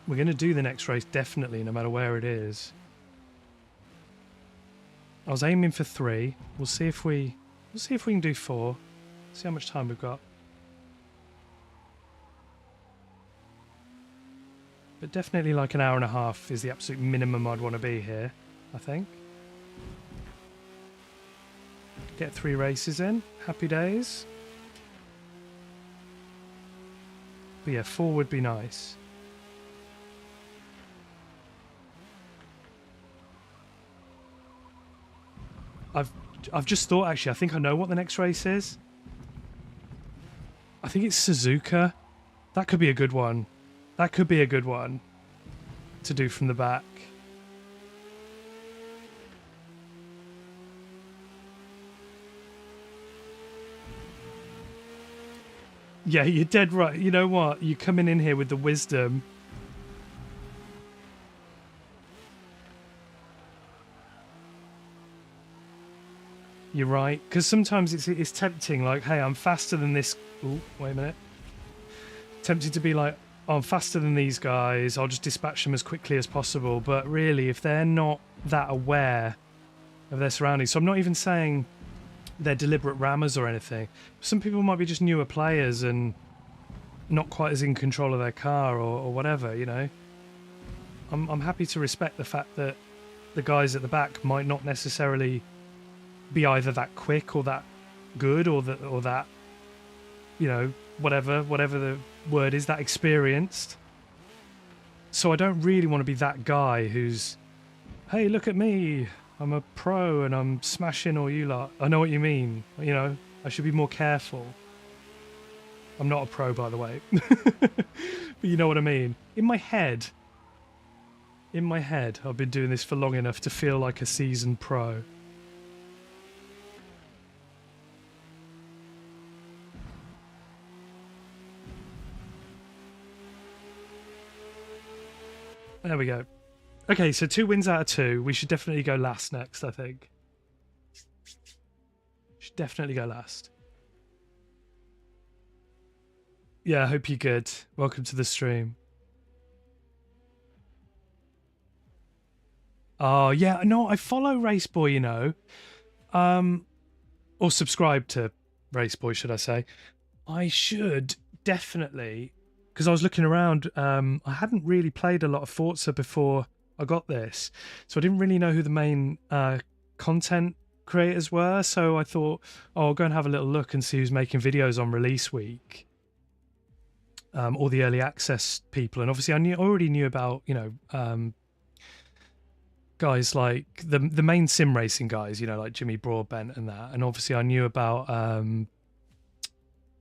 We're going to do the next race, definitely, no matter where it is. I was aiming for 3. We'll see if we can do 4. See how much time we've got. But definitely like an hour and a half is the absolute minimum I'd want to be here, I think. Get 3 races in. Happy days. But yeah, 4 would be nice. I've just thought, actually, I think I know what the next race is. I think it's Suzuka. That could be a good one. That could be a good one to do from the back. Yeah, you're dead right. You know what? You're coming in here with the wisdom. You're right, because sometimes it's tempting, like, hey, I'm faster than this. Ooh, wait a minute. Tempted to be like, oh, I'm faster than these guys, I'll just dispatch them as quickly as possible. But really, if they're not that aware of their surroundings, so I'm not even saying they're deliberate rammers or anything. Some people might be just newer players and not quite as in control of their car or whatever, you know. I'm happy to respect the fact that the guys at the back might not necessarily be either that quick or that good or that, you know, whatever the word is, that experienced. So I don't really want to be that guy who's, hey, look at me, I'm a pro and I'm smashing all you lot. I know what you mean, you know, I should be more careful. I'm not a pro, by the way. But you know what I mean. In my head, I've been doing this for long enough to feel like a seasoned pro. There we go. Okay, so 2 wins out of 2. We should definitely go last next, I think. Should definitely go last. Yeah, I hope you're good. Welcome to the stream. Oh, yeah, no, I follow Raceboy, you know. Or subscribe to Raceboy, should I say. I should definitely, because I was looking around, I hadn't really played a lot of Forza before I got this, so I didn't really know who the main content creators were, so I thought, oh, I'll go and have a little look and see who's making videos on release week. All the early access people, and obviously I already knew about, you know, guys like the main sim racing guys, you know, like Jimmy Broadbent and that, and obviously I knew about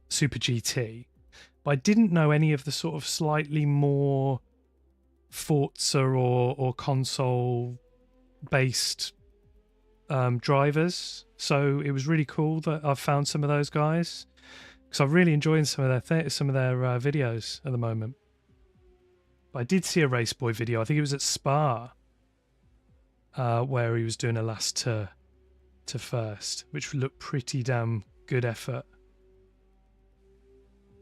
Super GT, but I didn't know any of the sort of slightly more Forza or console based drivers. So it was really cool that I've found some of those guys, because I'm really enjoying some of their videos at the moment. But I did see a Raceboy video. I think it was at Spa, where he was doing a last to first, which looked pretty damn good effort.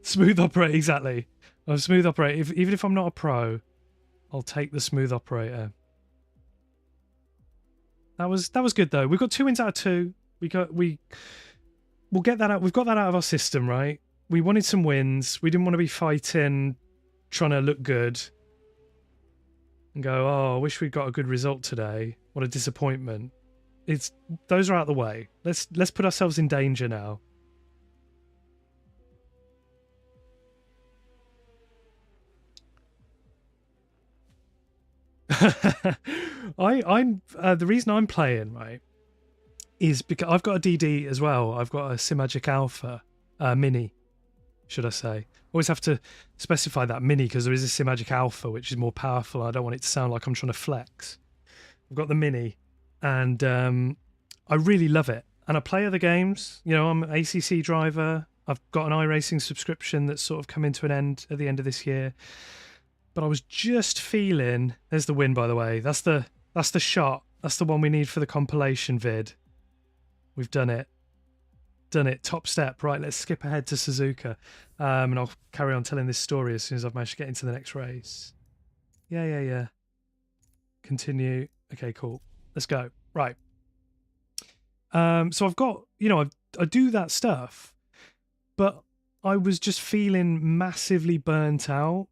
Smooth operator, exactly. I'm a smooth operator. Even if I'm not a pro, I'll take the smooth operator. That was good though. We've got 2 wins out of 2. We'll get that out. We've got that out of our system, right? We wanted some wins. We didn't want to be fighting, trying to look good, and go, oh, I wish we'd got a good result today. What a disappointment. Those are out of the way. Let's put ourselves in danger now. The reason I'm playing, right, is because I've got a DD as well. I've got a SIMAGIC Alpha Mini, should I say. Always have to specify that Mini, because there is a SIMAGIC Alpha which is more powerful. I don't want it to sound like I'm trying to flex. I've got the Mini, and I really love it. And I play other games. You know, I'm an ACC driver. I've got an iRacing subscription that's sort of coming to an end at the end of this year. But I was just feeling, there's the win, by the way. That's the shot. That's the one we need for the compilation vid. We've done it. Done it. Top step. Right, let's skip ahead to Suzuka. And I'll carry on telling this story as soon as I've managed to get into the next race. Yeah. Continue. Okay, cool. Let's go. Right. So I've got, you know, I do that stuff, but I was just feeling massively burnt out.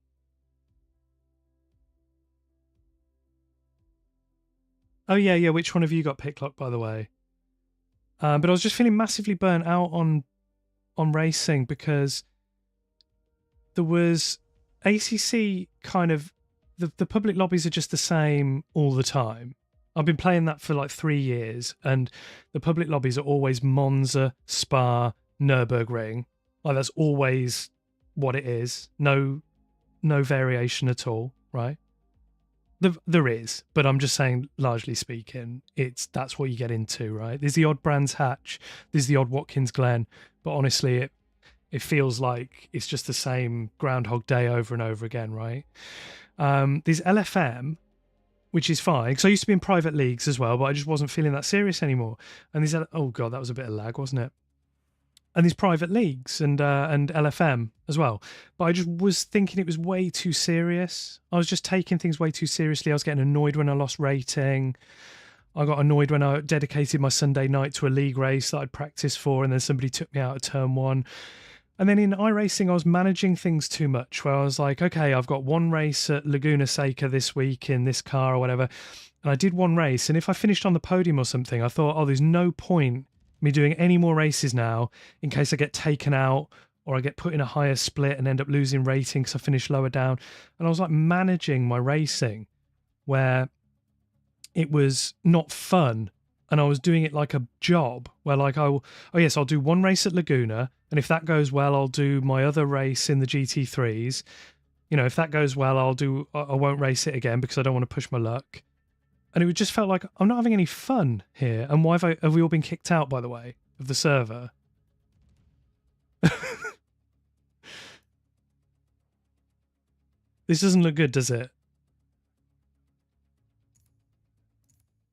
Oh, yeah. Which one of you got pick lock, by the way? But I was just feeling massively burnt out on racing, because there was ACC kind of, the public lobbies are just the same all the time. I've been playing that for like 3 years, and the public lobbies are always Monza, Spa, Nürburgring. Like, that's always what it is. No variation at all, right? There is, but I'm just saying, largely speaking, that's what you get into, right? There's the odd Brands Hatch, there's the odd Watkins Glen, but honestly, it feels like it's just the same Groundhog Day over and over again, right? There's LFM, which is fine, because I used to be in private leagues as well, but I just wasn't feeling that serious anymore. And there's, oh god, that was a bit of lag, wasn't it? And these private leagues and LFM as well. But I just was thinking it was way too serious. I was just taking things way too seriously. I was getting annoyed when I lost rating. I got annoyed when I dedicated my Sunday night to a league race that I'd practiced for, and then somebody took me out of turn 1. And then in iRacing, I was managing things too much, where I was like, okay, I've got one race at Laguna Seca this week in this car or whatever. And I did one race, and if I finished on the podium or something, I thought, oh, there's no point me doing any more races now in case I get taken out or I get put in a higher split and end up losing rating because I finish lower down. And I was like managing my racing where it was not fun, and I was doing it like a job where like oh yes, I'll do one race at Laguna, and if that goes well, I'll do my other race in the GT3s. You know, if that goes well, I won't race it again because I don't want to push my luck. And it just felt like I'm not having any fun here. And why have we all been kicked out, by the way, of the server? This doesn't look good, does it?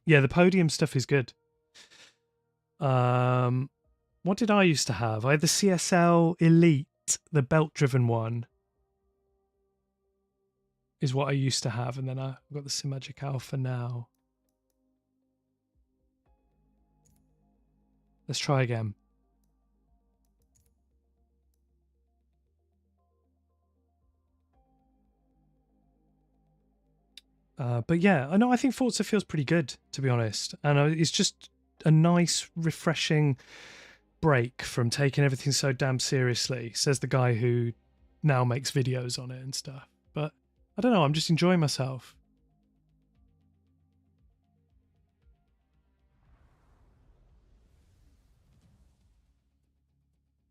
Yeah, the podium stuff is good. What did I used to have? I had the CSL Elite, the belt-driven one, is what I used to have, and then I've got the SIMAGIC Alpha now. Let's try again. But yeah, I think Forza feels pretty good, to be honest. And it's just a nice, refreshing break from taking everything so damn seriously, says the guy who now makes videos on it and stuff. But I don't know, I'm just enjoying myself.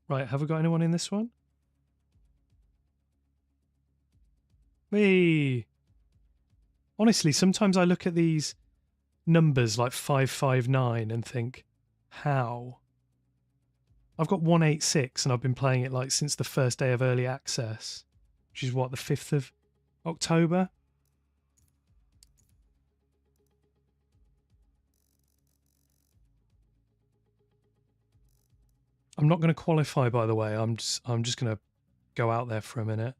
Right, have we got anyone in this one? Whee! Honestly, sometimes I look at these numbers like 559 and think, how? I've got 186 and I've been playing it like since the first day of early access, which is what, the 5th of October? I'm not going to qualify, by the way. I'm just going to go out there for a minute.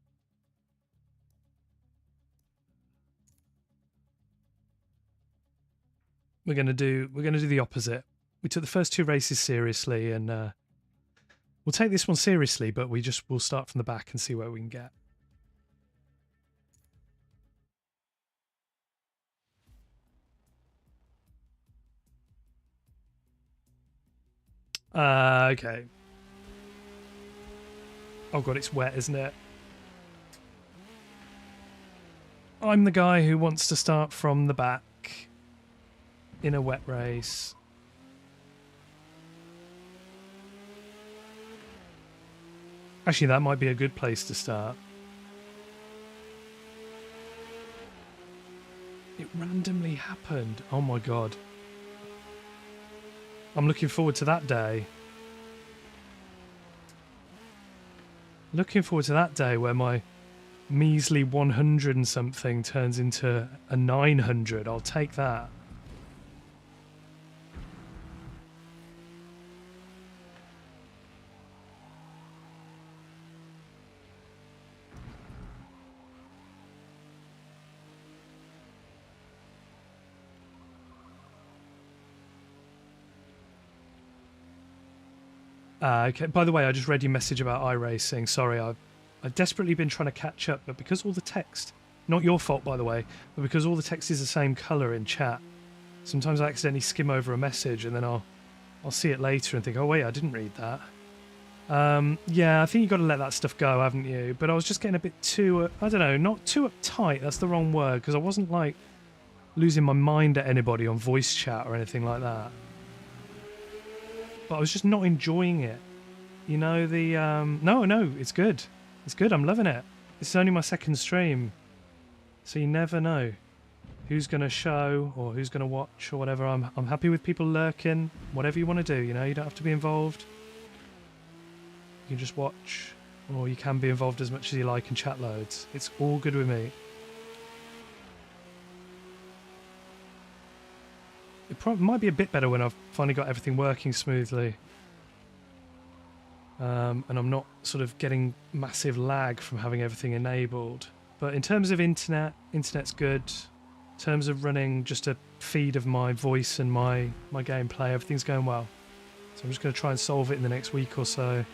We're going to do the opposite. We took the first 2 races seriously, and we'll take this one seriously, but we'll start from the back and see where we can get. Okay. Oh god, it's wet, isn't it? I'm the guy who wants to start from the back in a wet race. Actually, that might be a good place to start. It randomly happened. Oh my god. I'm looking forward to that day. Looking forward to that day where my measly 100 and something turns into a 900. I'll take that. Okay. By the way, I just read your message about iRacing. Sorry, I've desperately been trying to catch up, but because all the text, not your fault by the way, but because all the text is the same colour in chat, sometimes I accidentally skim over a message and then I'll see it later and think, oh wait, I didn't read that. Yeah, I think you've got to let that stuff go, haven't you? But I was just getting a bit too, I don't know, not too uptight, that's the wrong word, because I wasn't like losing my mind at anybody on voice chat or anything like that. But I was just not enjoying it. You know, no, it's good. It's good, I'm loving it. This is only my second stream. So you never know who's going to show or who's going to watch or whatever. I'm happy with people lurking, whatever you want to do, you know, you don't have to be involved. You can just watch, or you can be involved as much as you like and chat loads. It's all good with me. It might be a bit better when I've finally got everything working smoothly. And I'm not sort of getting massive lag from having everything enabled. But in terms of internet's good. In terms of running just a feed of my voice and my gameplay, everything's going well. So I'm just going to try and solve it in the next week or so.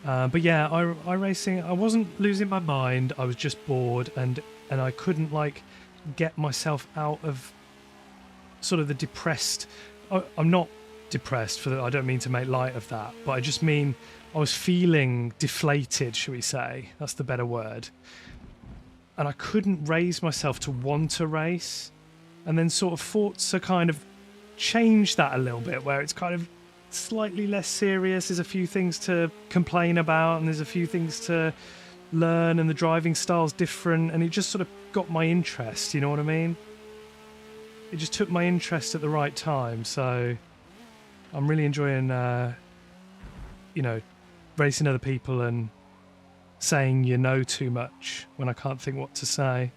But yeah, iRacing, I wasn't losing my mind. I was just bored, and I couldn't like get myself out of sort of the depressed. I'm not depressed. I don't mean to make light of that, but I just mean I was feeling deflated, shall we say? That's the better word. And I couldn't raise myself to want to race. And then sort of Forza kind of changed that a little bit, where it's kind of slightly less serious. There's a few things to complain about, and there's a few things to learn, and the driving style's different, and it just sort of got my interest, you know what I mean? It just took my interest at the right time, so I'm really enjoying, you know, racing other people and saying you know too much when I can't think what to say.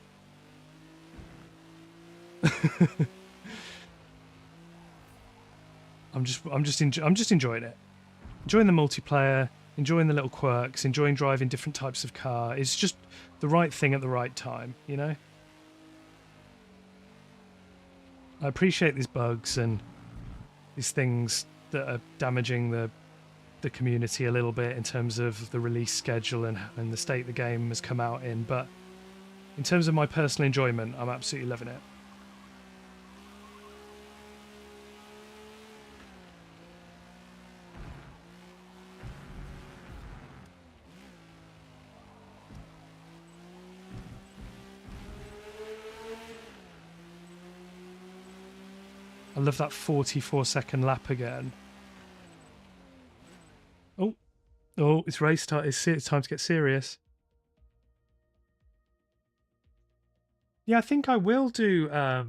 I'm just enjoying it. Enjoying the multiplayer, enjoying the little quirks, enjoying driving different types of car. It's just the right thing at the right time, you know? I appreciate these bugs and these things that are damaging the community a little bit in terms of the release schedule and the state the game has come out in, but in terms of my personal enjoyment, I'm absolutely loving it. I love that 44-second lap again. Oh, it's race time. It's time to get serious. Yeah, I think I will do a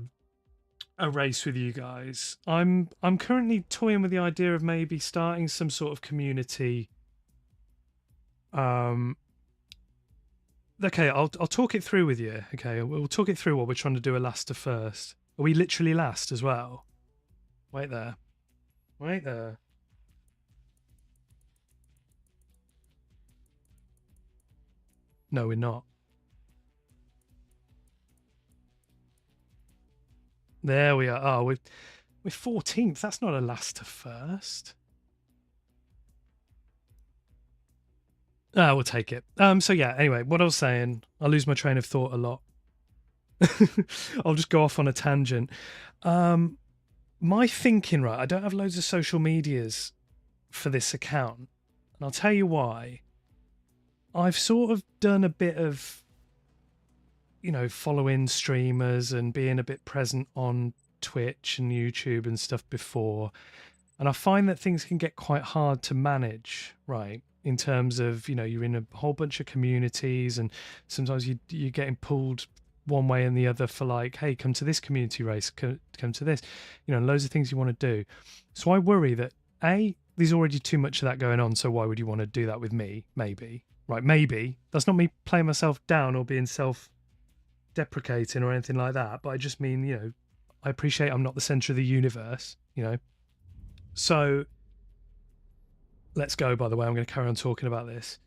race with you guys. I'm currently toying with the idea of maybe starting some sort of community. Okay, I'll talk it through with you. Okay, we'll talk it through what we're trying to do a last to first. Are we literally last as well? Wait there. Wait there. No, we're not. There we are. Oh, we're 14th. That's not a last to first. We'll take it. So yeah, anyway, what I was saying, I lose my train of thought a lot. I'll just go off on a tangent. My thinking, right, I don't have loads of social medias for this account. And I'll tell you why. I've sort of done a bit of, you know, following streamers and being a bit present on Twitch and YouTube and stuff before. And I find that things can get quite hard to manage, right? In terms of, you know, you're in a whole bunch of communities and sometimes you're getting pulled one way and the other for like, hey, come to this community race, come to this, you know, loads of things you want to do. So I worry that, A, there's already too much of that going on, so why would you want to do that with me? Maybe. Right, maybe. That's not me playing myself down or being self-deprecating or anything like that, but I just mean, you know, I appreciate I'm not the centre of the universe, you know. So let's go, by the way. I'm going to carry on talking about this.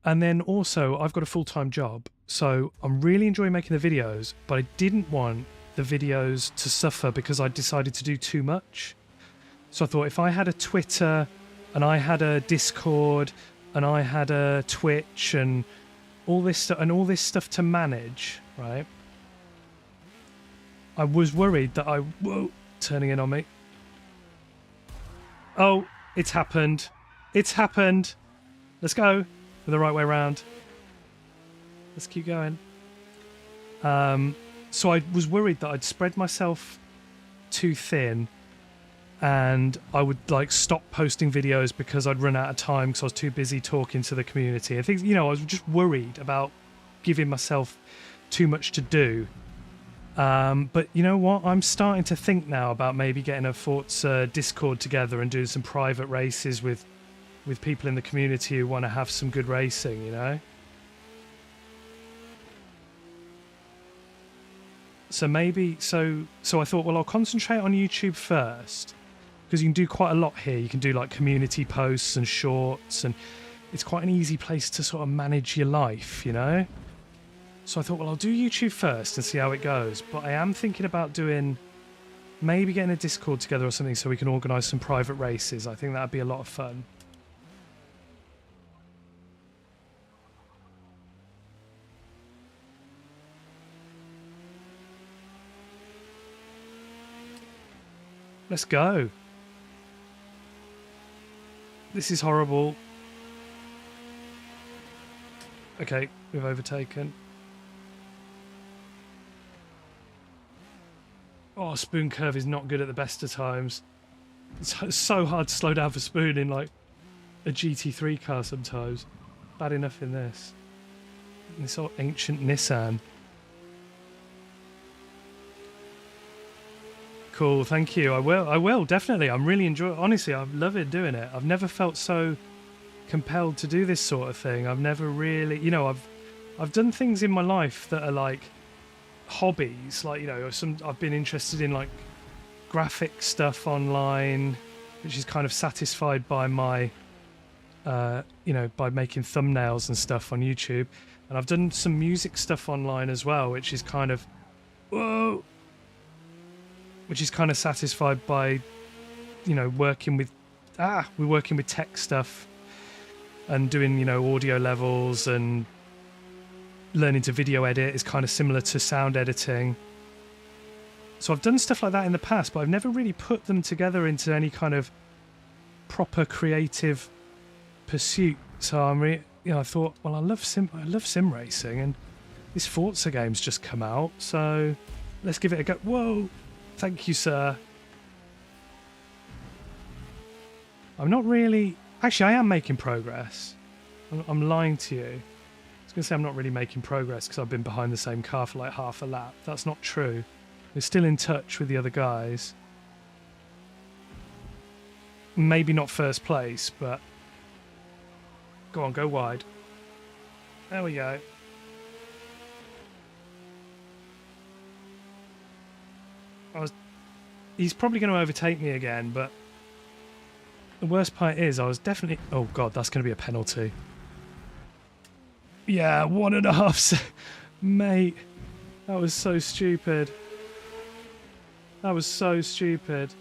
And then also, I've got a full-time job, so I'm really enjoying making the videos, but I didn't want the videos to suffer because I decided to do too much. So I thought if I had a Twitter and I had a Discord and I had a Twitch and all this stuff to manage, right? I was worried that whoa, turning in on me. Oh, it's happened. It's happened. Let's go the right way around. Let's keep going. So I was worried that I'd spread myself too thin and I would like stop posting videos because I'd run out of time because I was too busy talking to the community. I think, you know, I was just worried about giving myself too much to do. But you know what? I'm starting to think now about maybe getting a Forza Discord together and doing some private races with people in the community who want to have some good racing, you know? So maybe, so I thought, well, I'll concentrate on YouTube first because you can do quite a lot here. You can do like community posts and shorts, and it's quite an easy place to sort of manage your life, you know? So I thought, well, I'll do YouTube first and see how it goes. But I am thinking about doing, maybe getting a Discord together or something so we can organise some private races. I think that'd be a lot of fun. Let's go. This is horrible. Okay, we've overtaken. Oh, Spoon Curve is not good at the best of times. It's so hard to slow down for Spoon in like a GT3 car sometimes. Bad enough in this. This old ancient Nissan. Cool, thank you. I will, definitely. I'm really enjoying. Honestly, I'm loving doing it. I've never felt so compelled to do this sort of thing. I've never really, you know, I've done things in my life that are like hobbies, like, you know, I've been interested in like graphic stuff online, which is kind of satisfied by my you know, by making thumbnails and stuff on YouTube. And I've done some music stuff online as well, which is kind of which is kind of satisfied by, you know, working with we're working with tech stuff and doing, you know, audio levels, and learning to video edit is kind of similar to sound editing. So I've done stuff like that in the past, but I've never really put them together into any kind of proper creative pursuit. So you know, I thought, well, I love sim racing, and this Forza game's just come out, so let's give it a go. Whoa, thank you, sir. I'm not really. Actually, I am making progress. I'm lying to you. I was going to say I'm not really making progress because I've been behind the same car for like half a lap. That's not true. We're still in touch with the other guys. Maybe not first place, but go on, go wide. There we go. He's probably going to overtake me again, but the worst part is I was definitely... Oh, God, that's going to be a penalty. Yeah, 1.5... Mate, that was so stupid. That was so stupid.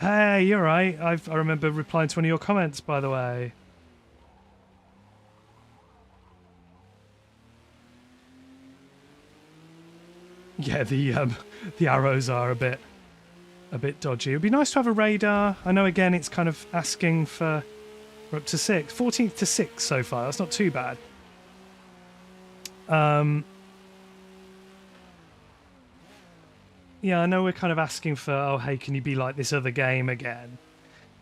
Hey, you're right. I remember replying to one of your comments, by the way. Yeah, the arrows are a bit dodgy. It'd be nice to have a radar. I know, again, it's kind of asking for... We're up to 6. 14th to 6 so far. That's not too bad. Yeah, I know we're kind of asking for, oh, hey, can you be like this other game again?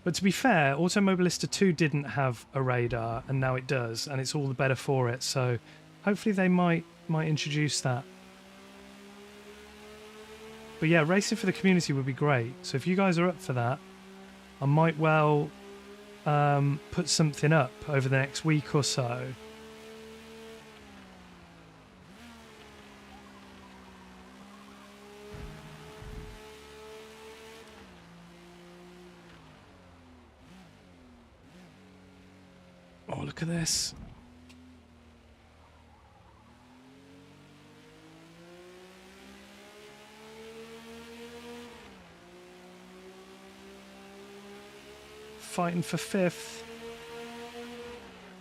But to be fair, Automobilista 2 didn't have a radar, and now it does, and it's all the better for it. So hopefully they might introduce that. But yeah, racing for the community would be great. So if you guys are up for that, I might well put something up over the next week or so. Oh, look at this. Fighting for 5th.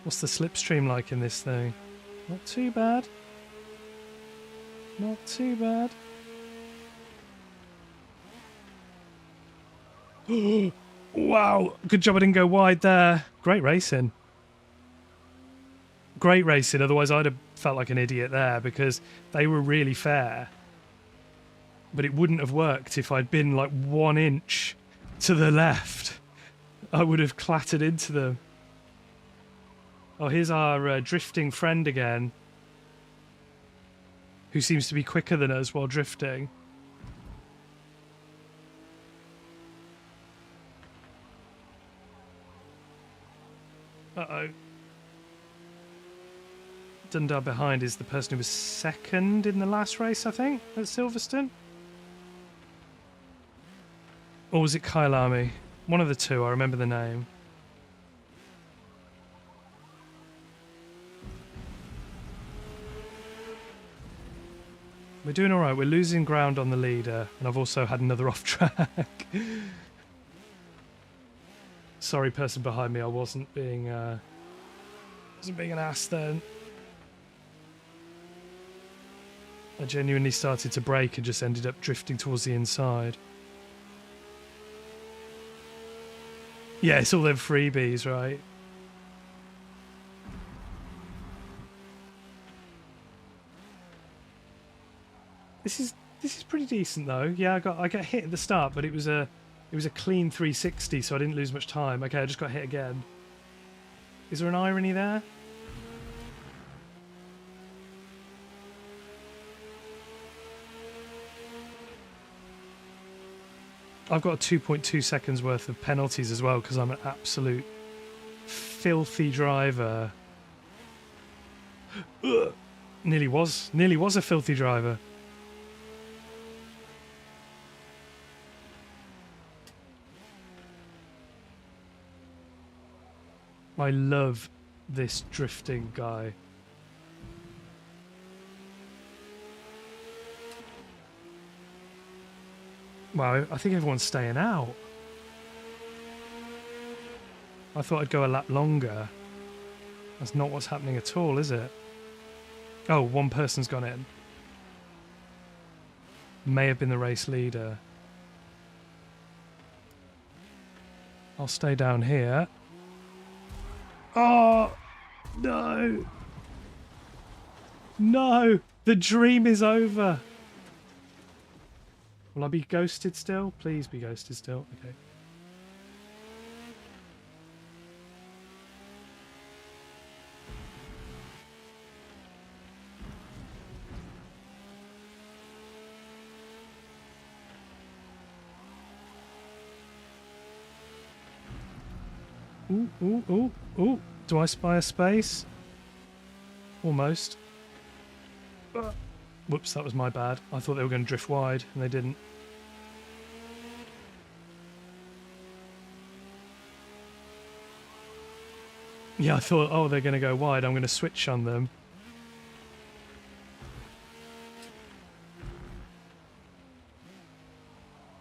What's the slipstream like in this thing? Not too bad. Not too bad. Wow, good job I didn't go wide there. Great racing. Great racing, otherwise I'd have felt like an idiot there, because they were really fair. But it wouldn't have worked if I'd been like 1 inch to the left. I would have clattered into them. Oh, here's our drifting friend again, who seems to be quicker than us while drifting. Uh-oh. Dundar behind is the person who was 2nd in the last race, I think, at Silverstone. Or was it Kyle Army? One of the two, I remember the name. We're doing alright, we're losing ground on the leader, and I've also had another off track. Sorry, person behind me, I wasn't being an ass then. I genuinely started to brake and just ended up drifting towards the inside. Yeah, it's all them freebies, right? This is pretty decent though. Yeah, I got hit at the start, but it was a clean 360, so I didn't lose much time. Okay, I just got hit again. Is there an irony there? I've got 2.2 seconds worth of penalties as well because I'm an absolute filthy driver. Ugh. Nearly was a filthy driver. I love this drifting guy. Wow, I think everyone's staying out. I thought I'd go a lap longer. That's not what's happening at all, is it? Oh, one person's gone in. May have been the race leader. I'll stay down here. Oh, no. No, the dream is over. Will I be ghosted still? Please be ghosted still. Okay. Ooh, ooh, ooh, ooh. Do I spy a space? Almost. Whoops, that was my bad. I thought they were going to drift wide, and they didn't. Yeah, I thought, oh, they're going to go wide. I'm going to switch on them.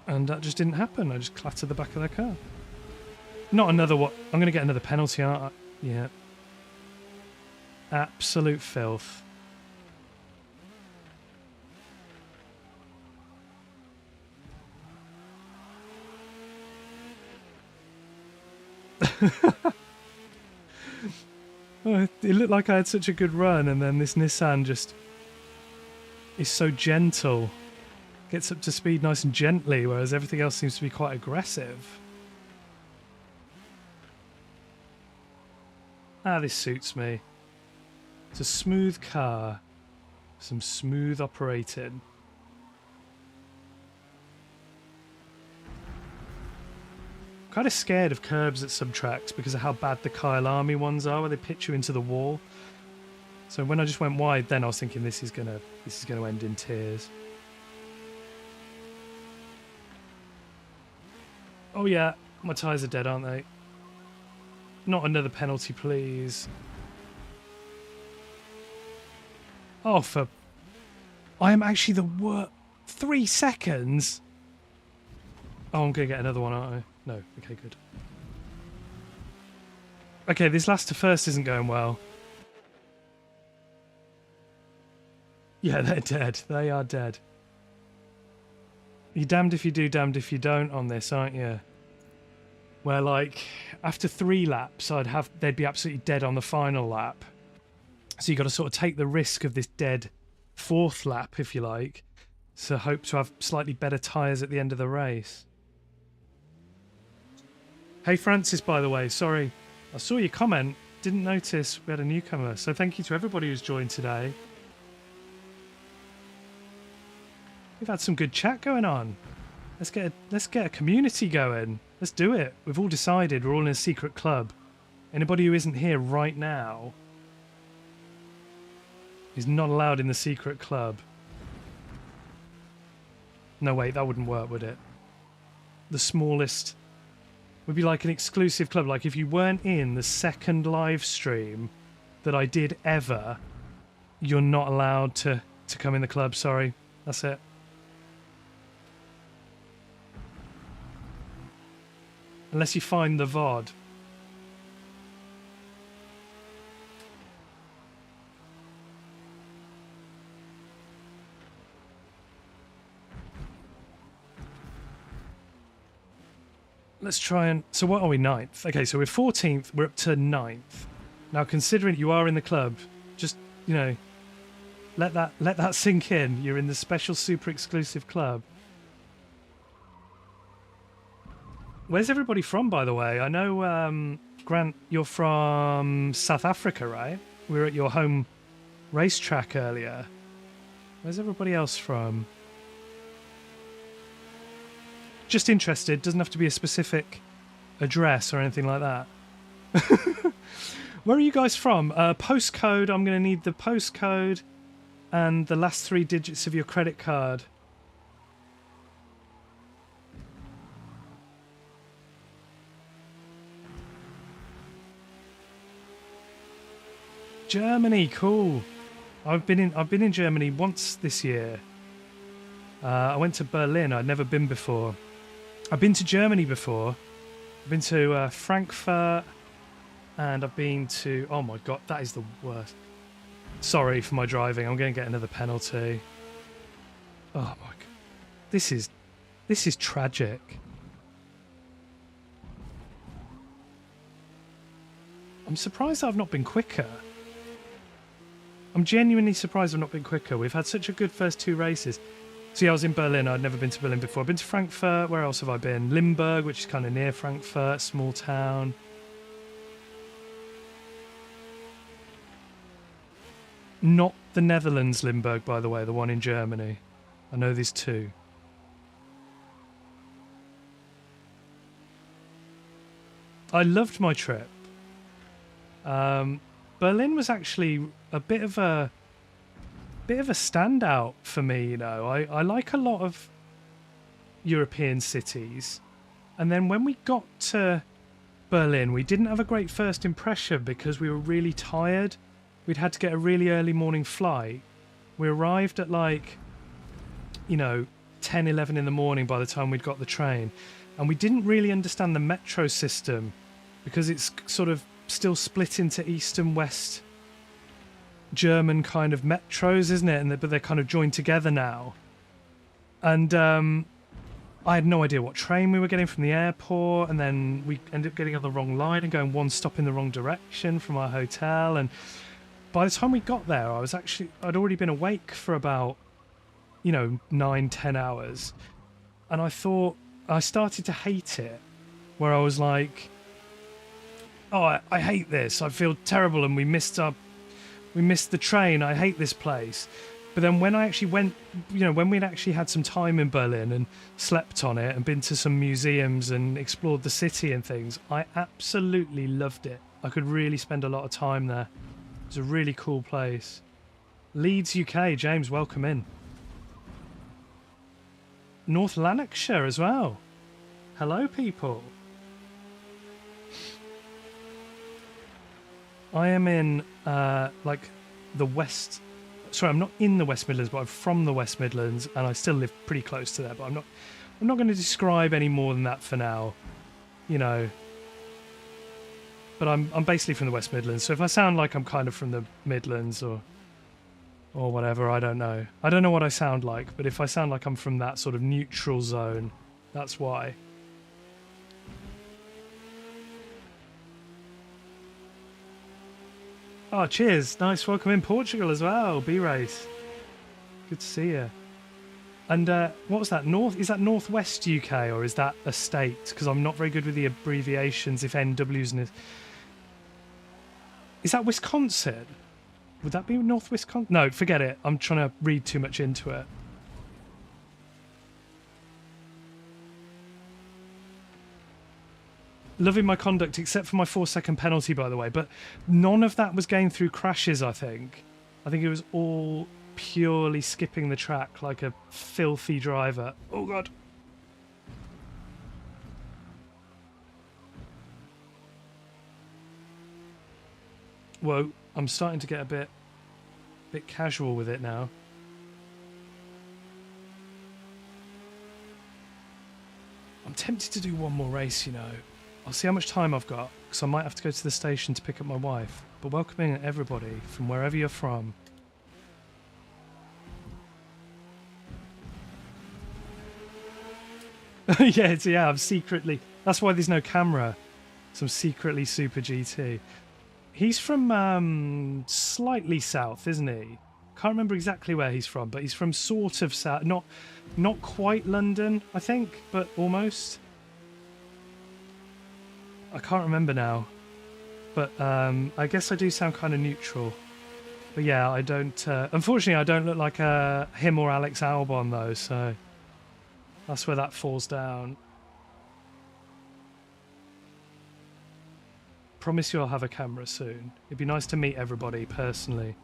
And that just didn't happen. I just clattered the back of their car. Not another what? I'm going to get another penalty, aren't I? Yeah. Absolute filth. Oh, it looked like I had such a good run, and then this Nissan just is so gentle. Gets up to speed nice and gently, whereas everything else seems to be quite aggressive. Ah, this suits me. It's a smooth car. Some smooth operating. Kind of scared of curbs at some tracks because of how bad the Kyle Army ones are, where they pitch you into the wall. So when I just went wide, then I was thinking this is gonna end in tears. Oh yeah, my tyres are dead, aren't they? Not another penalty, please. Oh, for... I am actually the worst... 3 seconds? Oh, I'm going to get another one, aren't I? No. Okay, good. Okay, this last to first isn't going well. Yeah, they're dead. They are dead. You're damned if you do, damned if you don't on this, aren't you? Where, like, after 3 laps, they'd be absolutely dead on the final lap. So you've got to sort of take the risk of this dead 4th lap, if you like, to hope to have slightly better tyres at the end of the race. Hey Francis, by the way, sorry. I saw your comment, didn't notice we had a newcomer, so thank you to everybody who's joined today. We've had some good chat going on. Let's get a community going. Let's do it. We've all decided we're all in a secret club. Anybody who isn't here right now is not allowed in the secret club. No, wait, that wouldn't work, would it? The smallest would be like an exclusive club. Like if you weren't in the second live stream that I did ever, you're not allowed to come in the club. Sorry. That's it. Unless you find the VOD. Let's try and... So what are we, 9th? Okay, so we're 14th. We're up to 9th. Now, considering you are in the club, just, you know, let that sink in. You're in the special super exclusive club. Where's everybody from, by the way? I know, Grant, you're from South Africa, right? We were at your home racetrack earlier. Where's everybody else from? Just interested. Doesn't have to be a specific address or anything like that. Where are you guys from? Postcode. I'm going to need the postcode and the last 3 digits of your credit card. Germany, cool. I've been in Germany once this year. I went to Berlin. I'd never been before. I've been to Germany before. I've been to Frankfurt, and I've been to... Oh my god, that is the worst. Sorry for my driving. I'm going to get another penalty. Oh my god, this is tragic. I'm surprised I've not been quicker. I'm genuinely surprised I've not been quicker. We've had such a good first 2 races. So yeah, I was in Berlin. I'd never been to Berlin before. I've been to Frankfurt. Where else have I been? Limburg, which is kind of near Frankfurt, small town. Not the Netherlands Limburg, by the way, the one in Germany. I know there's 2. I loved my trip. Berlin was actually a bit of a standout for me, you know. I like a lot of European cities, and then when we got to Berlin, we didn't have a great first impression because we were really tired. We'd had to get a really early morning flight. We arrived at like, you know, 10, 11 in the morning by the time we'd got the train, and we didn't really understand the metro system because it's sort of still split into east and west German kind of metros, isn't it? But they're kind of joined together now. And I had no idea what train we were getting from the airport, and then we ended up getting on the wrong line and going one stop in the wrong direction from our hotel. And by the time we got there, I'd already been awake for about, you know, 9-10 hours. And I thought, I started to hate it, where I was like, oh, I hate this. I feel terrible, and we missed the train. I hate this place. But then when I actually went, you know, when we'd actually had some time in Berlin and slept on it and been to some museums and explored the city and things, I absolutely loved it. I could really spend a lot of time there. It was a really cool place. Leeds, UK. James, welcome in. North Lanarkshire as well. Hello, people. I am in, like, the West... Sorry, I'm not in the West Midlands, but I'm from the West Midlands, and I still live pretty close to there, but I'm not going to describe any more than that for now, you know. But I'm basically from the West Midlands, so if I sound like I'm kind of from the Midlands or whatever, I don't know. I don't know what I sound like, but if I sound like I'm from that sort of neutral zone, that's why. Oh, cheers. Nice. Welcome in Portugal as well. B-Race. Good to see you. And what was that? Is that Northwest UK or is that a state? Because I'm not very good with the abbreviations if NW's... Is that Wisconsin? Would that be North Wisconsin? No, forget it. I'm trying to read too much into it. Loving my conduct, except for my 4-second penalty, by the way. But none of that was going through crashes, I think. I think it was all purely skipping the track like a filthy driver. Oh, God. Whoa, I'm starting to get a bit casual with it now. I'm tempted to do one more race, you know. I'll see how much time I've got, because I might have to go to the station to pick up my wife. But welcoming everybody from wherever you're from. Yeah, I'm secretly That's why there's no camera. Some secretly super GT. He's from slightly south, isn't he? Can't remember exactly where he's from, but he's from sort of south. Not quite London, I think, but almost. I can't remember now. But I guess I do sound kind of neutral. But yeah, I don't... unfortunately, I don't look like him or Alex Albon, though, so... That's where that falls down. Promise you I'll have a camera soon. It'd be nice to meet everybody personally.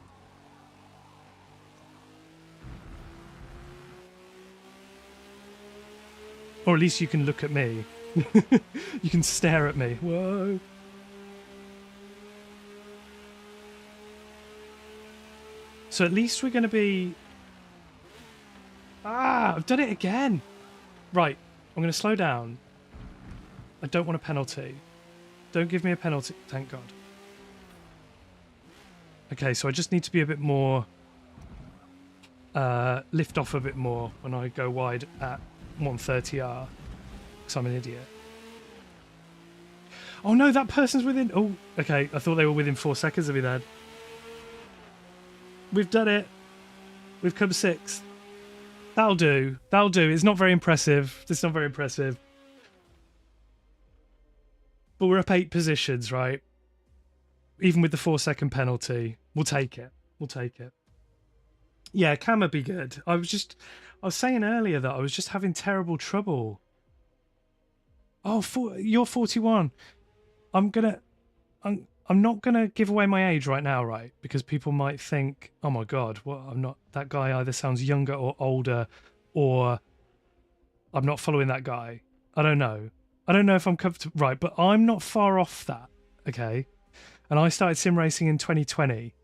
Or at least you can look at me. You can stare at me. Whoa. So at least we're going to be... Ah, I've done it again. Right, I'm going to slow down. I don't want a penalty. Don't give me a penalty, thank God. Okay, so I just need to be a bit more... lift off a bit more when I go wide at 130R. Because I'm an idiot. Oh no, that person's within... Oh, okay, I thought they were within 4 seconds of me then. We've done it. We've come 6th. That'll do. That'll do. It's not very impressive. It's not very impressive. But we're up 8 positions, right? Even with the 4-second penalty. We'll take it. We'll take it. Yeah, cam would be good. I was saying earlier that I was just having terrible trouble. Oh, you're 41. I'm not gonna give away my age right now, right? Because people might think, oh my God, well, I'm not, that guy either sounds younger or older, or I'm not following that guy. I don't know. I don't know if I'm comfortable, right? But I'm not far off that, okay? And I started sim racing in 2020,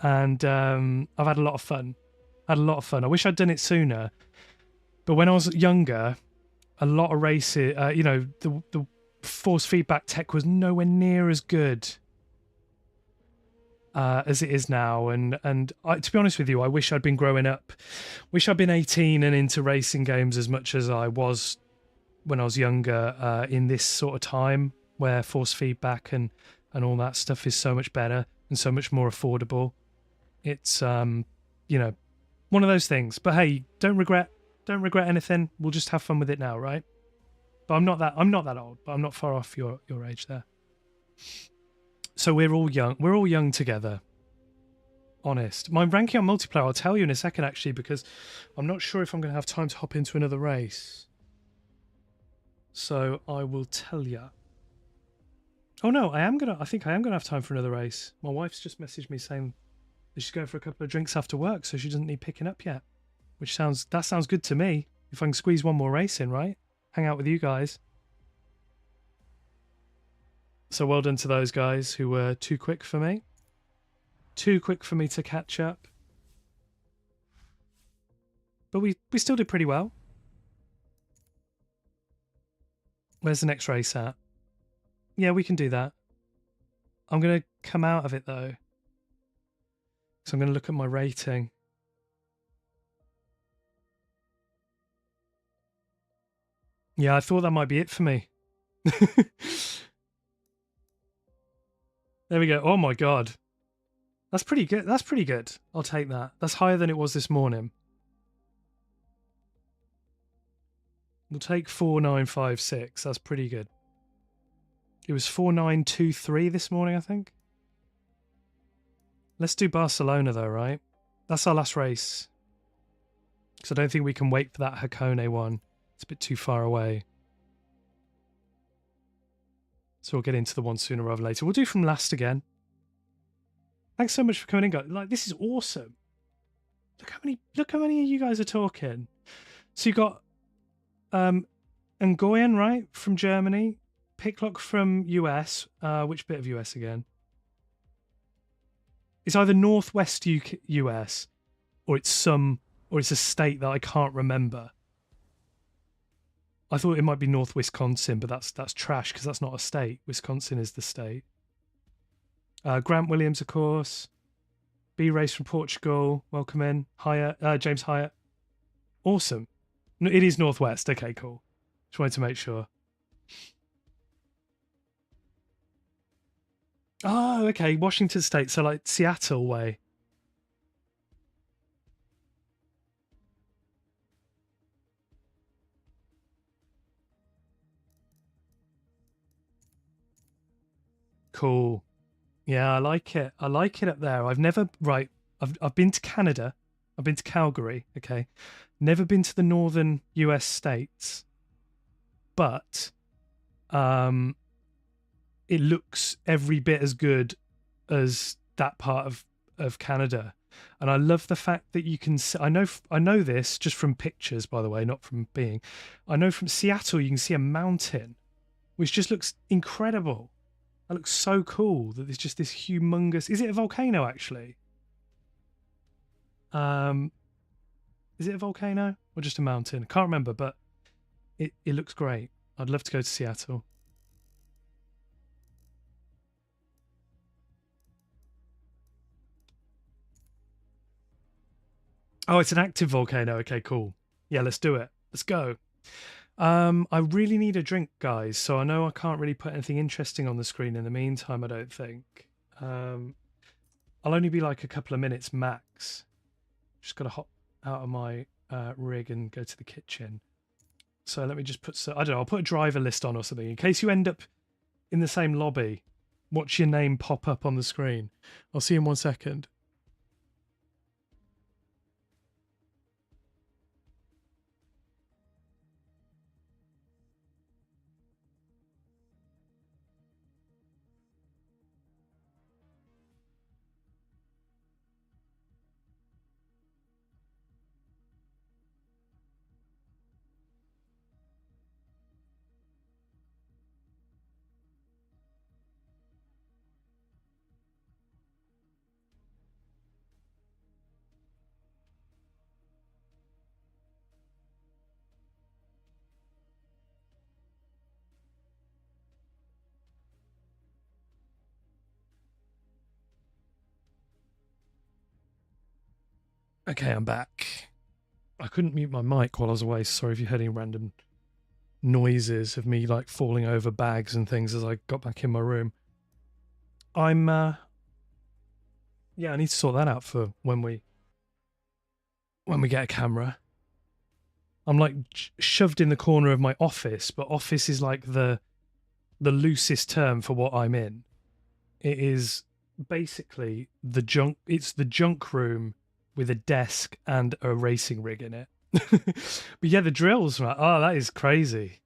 and I've had a lot of fun. I wish I'd done it sooner, but when I was younger, a lot of races, you know, the force feedback tech was nowhere near as good as it is now, and to be honest with you, I wish I'd been growing up. Wish I'd been 18 and into racing games as much as I was when I was younger, in this sort of time where force feedback and all that stuff is so much better and so much more affordable. It's you know, one of those things. But hey, don't regret anything. We'll just have fun with it now, right? But I'm not that old, but I'm not far off your age there. So we're all young together. Honest. My ranking on multiplayer, I'll tell you in a second actually, because I'm not sure if I'm going to have time to hop into another race. So I will tell you. Oh no, I think I am gonna have time for another race. My wife's just messaged me saying that she's going for a couple of drinks after work, so she doesn't need picking up yet. That sounds good to me. If I can squeeze one more race in, right? Hang out with you guys. So well done to those guys who were too quick for me. Too quick for me to catch up. But we still did pretty well. Where's the next race at? Yeah, we can do that. I'm going to come out of it though. So I'm going to look at my rating. Yeah, I thought that might be it for me. There we go. Oh my God. That's pretty good. That's pretty good. I'll take that. That's higher than it was this morning. We'll take 4956. That's pretty good. It was 4923 this morning, I think. Let's do Barcelona though, right? That's our last race. Because I don't think we can wait for that Hakone one. It's a bit too far away. So we'll get into the one sooner rather than later. We'll do from last again. Thanks so much for coming in, guys. Like, this is awesome. Look how many of you guys are talking. So you got Ngoyan, right, from Germany. Picklock from US. Which bit of US again? It's either Northwest US or it's a state that I can't remember. I thought it might be North Wisconsin, but that's trash because that's not a state. Wisconsin is the state. Grant Williams, of course. B-Race from Portugal. Welcome in. James Hyatt. Awesome. No, it is Northwest. Okay, cool. Just wanted to make sure. Oh, okay, Washington State, so like Seattle way. Cool. Yeah, I like it. I like it up there. I've never right. I've been to Canada. I've been to Calgary. Okay, never been to the northern U.S. states, but um, it looks every bit as good as that part of Canada. And I love the fact that you can. I know this just from pictures, by the way, not from being. I know from Seattle you can see a mountain, which just looks incredible. That looks so cool. That there's just this humongous. Is it a volcano actually? Um, is it a volcano or just a mountain? I can't remember, but it looks great. I'd love to go to Seattle. Oh, it's an active volcano. Okay, cool. Yeah, let's do it. Let's go. I really need a drink, guys. So I know I can't really put anything interesting on the screen in the meantime. I don't think. Um, I'll only be like a couple of minutes max. Just got to hop out of my rig and go to the kitchen. So let me just put. So I don't know. I'll put a driver list on or something in case you end up in the same lobby. Watch your name pop up on the screen. I'll see you in 1 second. Okay, I'm back. I couldn't mute my mic while I was away. Sorry if you heard any random noises of me like falling over bags and things as I got back in my room. I'm yeah, I need to sort that out for when we get a camera. I'm like shoved in the corner of my office, but office is like the loosest term for what I'm in. It is basically the junk. It's the junk room with a desk and a racing rig in it. But yeah, the drills, right? Oh, that is crazy.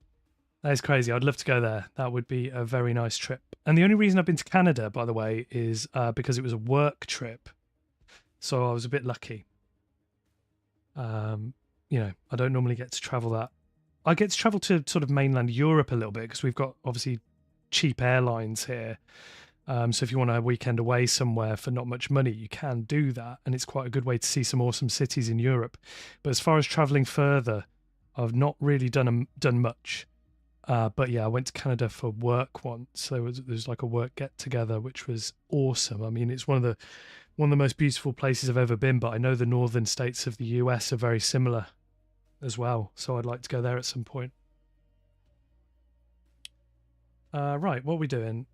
That is crazy. I'd love to go there. That would be a very nice trip. And the only reason I've been to Canada, by the way, is because it was a work trip. So I was a bit lucky. You know, I don't normally get to travel that. I get to travel to sort of mainland Europe a little bit because we've got obviously cheap airlines here. So if you want a weekend away somewhere for not much money, you can do that, and it's quite a good way to see some awesome cities in Europe. But as far as traveling further, I've not really done much. But yeah, I went to Canada for work once. There was like a work get together, which was awesome. I mean, it's one of the most beautiful places I've ever been. But I know the northern states of the US are very similar as well, so I'd like to go there at some point. Right, what are we doing?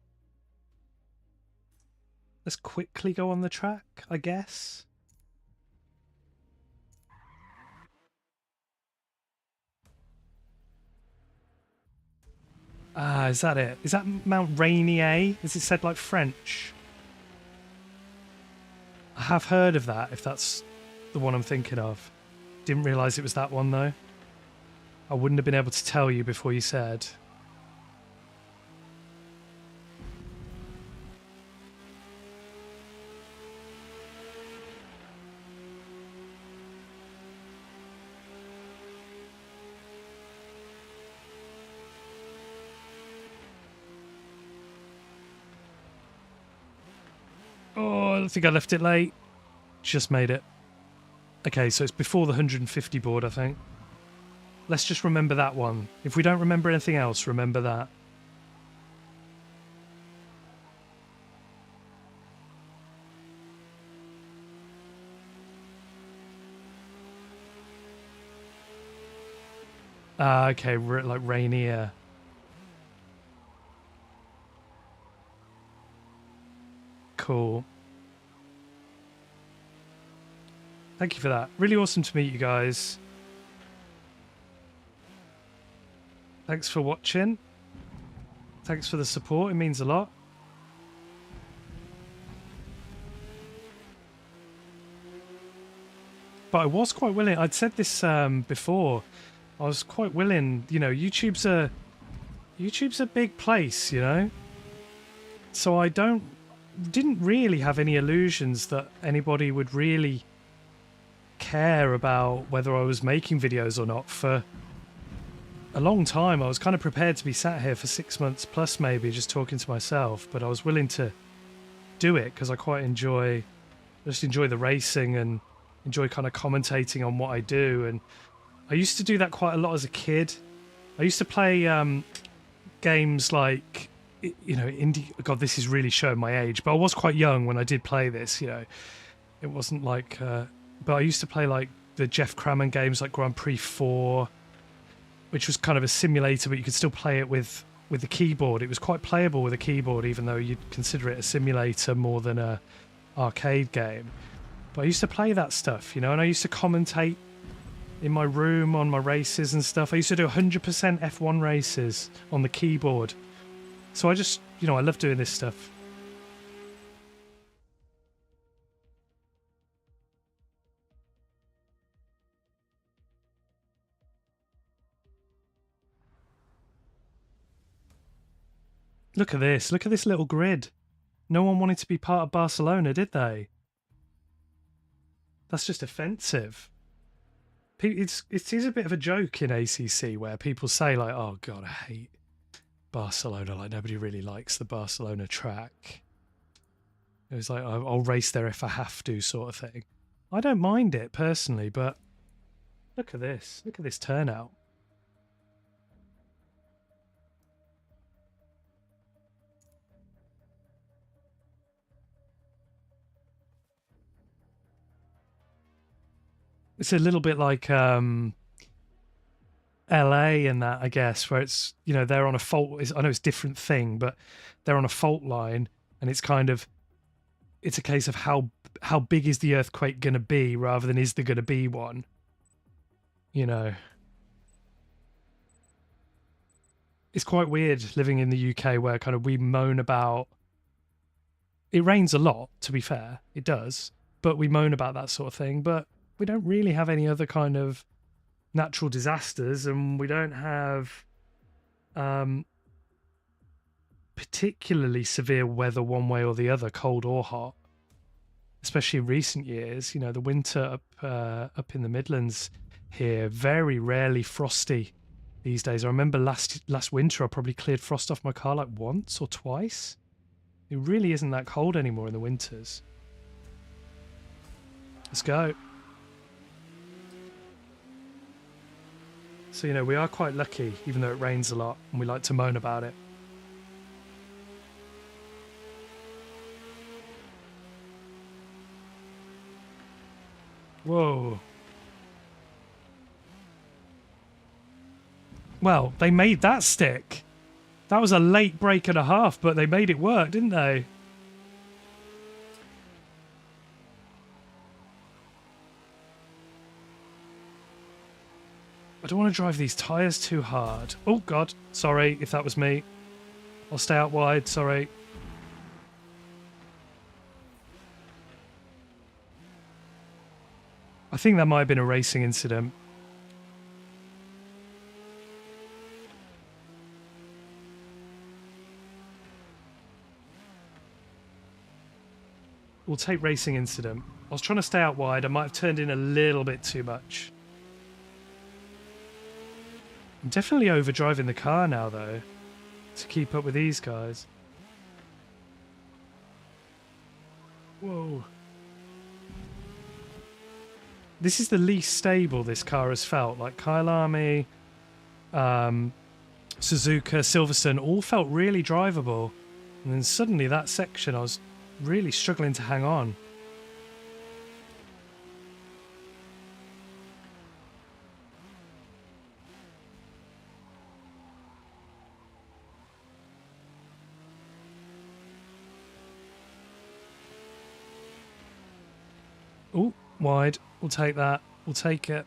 Let's quickly go on the track, I guess. Ah, is that it? Is that Mount Rainier? Is it said like French? I have heard of that, if that's the one I'm thinking of. Didn't realise it was that one, though. I wouldn't have been able to tell you before you said. Oh, I think I left it late. Just made it. Okay, so it's before the 150 board, I think. Let's just remember that one. If we don't remember anything else, remember that. Okay, like Rainier. cool. Thank you for that. Really awesome to meet you guys. Thanks for watching. Thanks for the support. It means a lot. But I was quite willing. I'd said this before. I was quite willing. You know, YouTube's a big place. You know, so I didn't really have any illusions that anybody would really care about whether I was making videos or not. For a long time, I was kind of prepared to be sat here for 6 months plus, maybe just talking to myself. But I was willing to do it because I quite enjoy the racing and enjoy kind of commentating on what I do. And I used to do that quite a lot as a kid. I used to play games like, you know, indie. God, this is really showing my age, but I was quite young when I did play this. You know, it wasn't like. But I used to play like the Jeff Crammon games, like Grand Prix 4, which was kind of a simulator, but you could still play it with the keyboard. It was quite playable with a keyboard, even though you'd consider it a simulator more than a arcade game. But I used to play that stuff, you know, and I used to commentate in my room on my races and stuff. I used to do 100% F1 races on the keyboard. So I just, you know, I love doing this stuff. Look at this. Look at this little grid. No one wanted to be part of Barcelona, did they? That's just offensive. It is a bit of a joke in ACC where people say like, oh God, I hate Barcelona. Like nobody really likes the Barcelona track. It was like, I'll race there if I have to sort of thing. I don't mind it personally, but look at this. Look at this turnout. It's a little bit like LA and that, I guess, where it's, you know, they're on a fault. I know it's a different thing, but they're on a fault line, and it's kind of, it's a case of how big is the earthquake going to be rather than is there going to be one, you know. It's quite weird living in the UK where kind of we moan about, it rains a lot, to be fair, it does, but we moan about that sort of thing, but we don't really have any other kind of natural disasters, and we don't have particularly severe weather one way or the other, cold or hot, especially in recent years. You know, the winter up in the Midlands here, very rarely frosty these days. I remember last winter I probably cleared frost off my car like once or twice. It really isn't that cold anymore in the winters. Let's go. So, you know, we are quite lucky, even though it rains a lot, and we like to moan about it. Whoa. Well, they made that stick. That was a late break and a half, but they made it work, didn't they? I don't want to drive these tyres too hard. Oh, God. Sorry if that was me. I'll stay out wide. Sorry. I think that might have been a racing incident. We'll take racing incident. I was trying to stay out wide. I might have turned in a little bit too much. I'm definitely overdriving the car now, though, to keep up with these guys. Whoa. This is the least stable this car has felt. Like Kyle Army, Suzuka, Silverstone all felt really drivable. And then suddenly that section, I was really struggling to hang on. Oh, wide. We'll take that. We'll take it.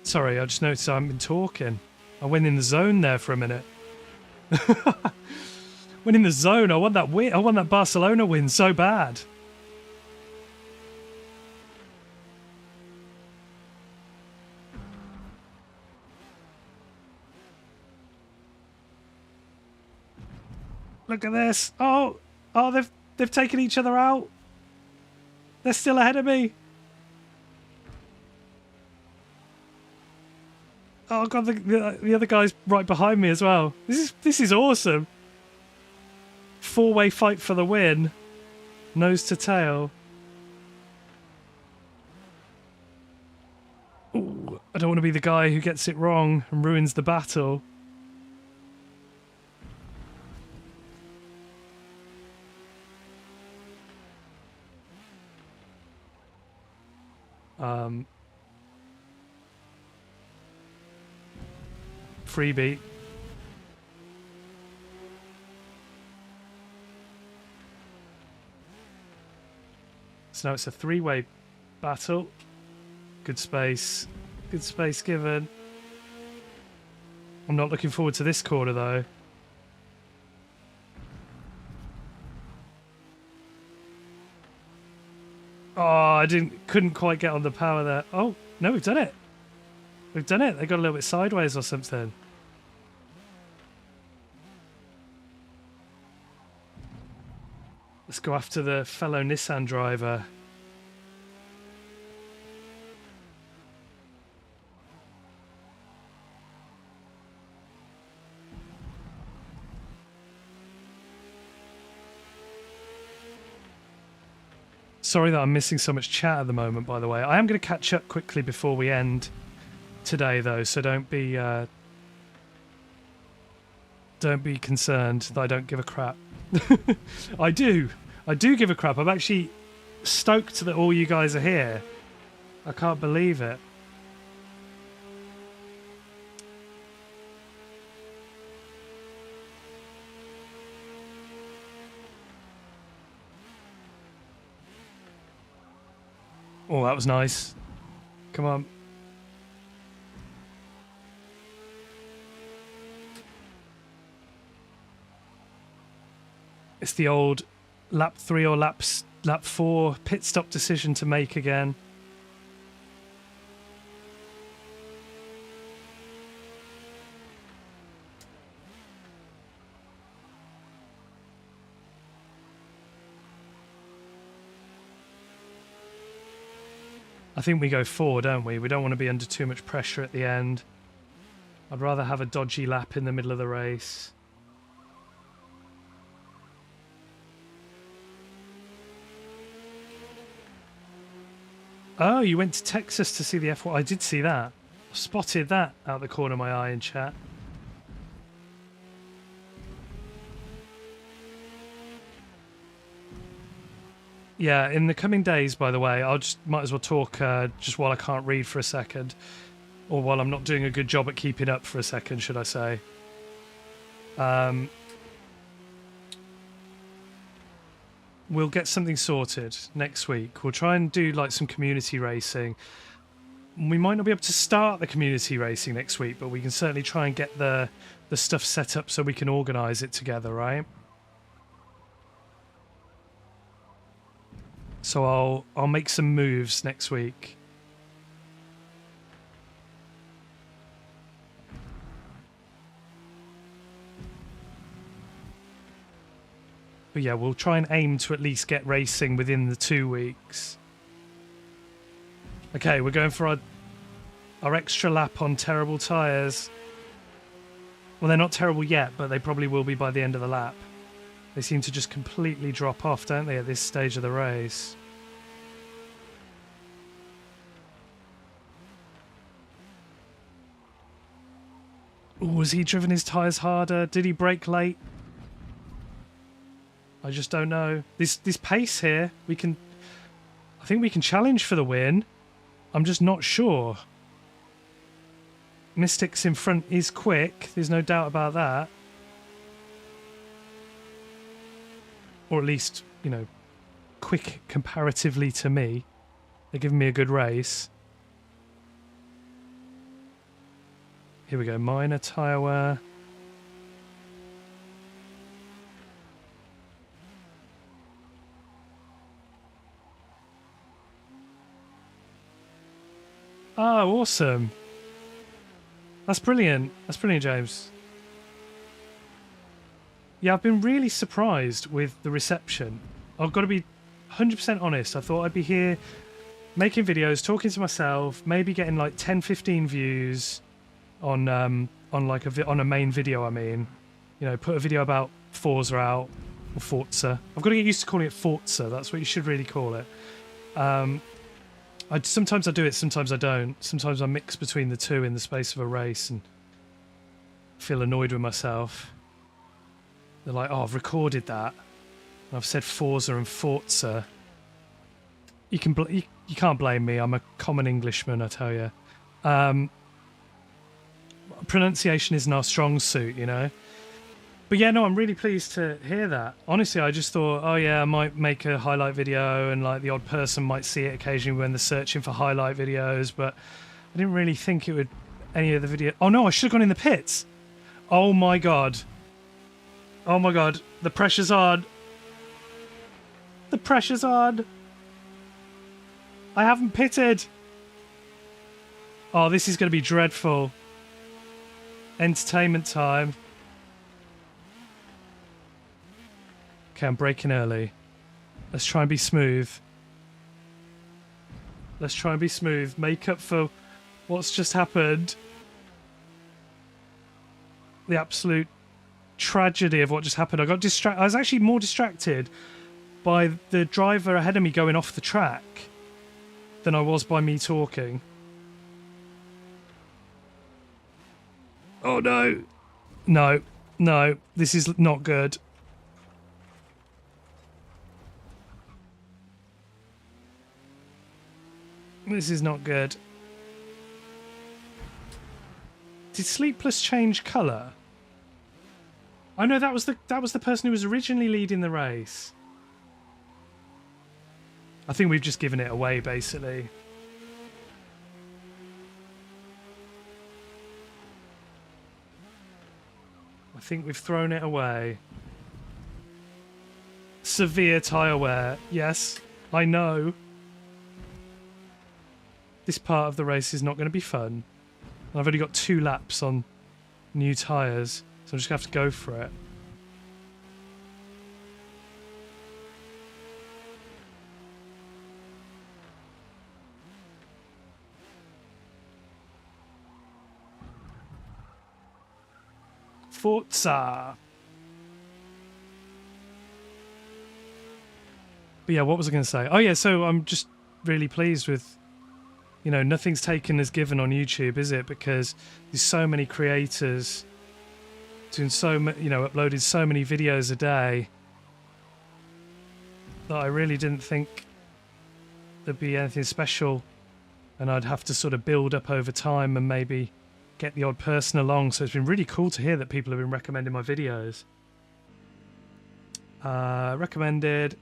Sorry, I just noticed I haven't been talking. I went in the zone there for a minute. Went in the zone. I want that win. I want that Barcelona win so bad. Look at this. Oh, they've taken each other out. They're still ahead of me. Oh god, the other guy's right behind me as well. This is awesome. 4-way fight for the win. Nose to tail. Ooh, I don't want to be the guy who gets it wrong and ruins the battle. Freebie. So now it's a 3-way battle. Good space. Good space given. I'm not looking forward to this corner though. Oh, I couldn't quite get on the power there. Oh, no, we've done it. We've done it. They got a little bit sideways or something. Let's go after the fellow Nissan driver. Sorry that I'm missing so much chat at the moment, by the way. I am going to catch up quickly before we end today, though, so don't be concerned that I don't give a crap. I do give a crap. I'm actually stoked that all you guys are here. I can't believe it. Oh, that was nice. Come on. It's the old lap 3 or lap 4 pit stop decision to make again. I think we go 4, don't we? We don't want to be under too much pressure at the end. I'd rather have a dodgy lap in the middle of the race. Oh, you went to Texas to see the F1. I did see that. I spotted that out the corner of my eye in chat. Yeah, in the coming days, by the way, I'll might as well talk just while I can't read for a second. Or while I'm not doing a good job at keeping up for a second, should I say. We'll get something sorted next week. We'll try and do like some community racing. We might not be able to start the community racing next week, but we can certainly try and get the stuff set up so we can organise it together, right? So I'll make some moves next week. But yeah, we'll try and aim to at least get racing within the 2 weeks. Okay, we're going for our extra lap on terrible tyres. Well, they're not terrible yet, but they probably will be by the end of the lap. They seem to just completely drop off, don't they, at this stage of the race? Ooh, has he driven his tyres harder? Did he brake late? I just don't know. This pace here, I think we can challenge for the win. I'm just not sure. Mystics in front is quick. There's no doubt about that. Or at least, you know, quick comparatively to me. They're giving me a good race. Here we go. Minor tyre wear. Oh, awesome. That's brilliant. That's brilliant, James. Yeah, I've been really surprised with the reception. I've got to be 100% honest. I thought I'd be here making videos, talking to myself, maybe getting like 10, 15 views on like on a main video. I mean, you know, put a video about Forza out, or Forza. I've got to get used to calling it Forza. That's what you should really call it. Sometimes I do it, sometimes I don't. Sometimes I mix between the two in the space of a race and feel annoyed with myself. They're like, oh, I've recorded that. And I've said Forza and Forza. You can't blame me. I'm a common Englishman, I tell you. Pronunciation isn't our strong suit, you know. But yeah, no, I'm really pleased to hear that. Honestly, I just thought, oh yeah, I might make a highlight video and like the odd person might see it occasionally when they're searching for highlight videos, but I didn't really think it would any of the video. Oh no, I should have gone in the pits. Oh my God. Oh my God. The pressure's on. The pressure's on. I haven't pitted. Oh, this is going to be dreadful. Entertainment time. Okay, I'm braking early. Let's try and be smooth. Let's try and be smooth. Make up for what's just happened. The absolute tragedy of what just happened. I got distracted. I was actually more distracted by the driver ahead of me going off the track than I was by me talking. Oh no. No. No. This is not good. This is not good. Did Sleepless change colour? I know that was the person who was originally leading the race. I think we've just given it away, basically. I think we've thrown it away. Severe tyre wear. Yes, I know. This part of the race is not going to be fun. I've only got 2 laps on new tyres, so I'm just going to have to go for it. Forza! But yeah, what was I going to say? Oh yeah, so I'm just really pleased with, you know, nothing's taken as given on YouTube, is it? Because there's so many creators doing uploading so many videos a day that I really didn't think there'd be anything special, and I'd have to sort of build up over time and maybe get the odd person along. So it's been really cool to hear that people have been recommending my videos. Recommended.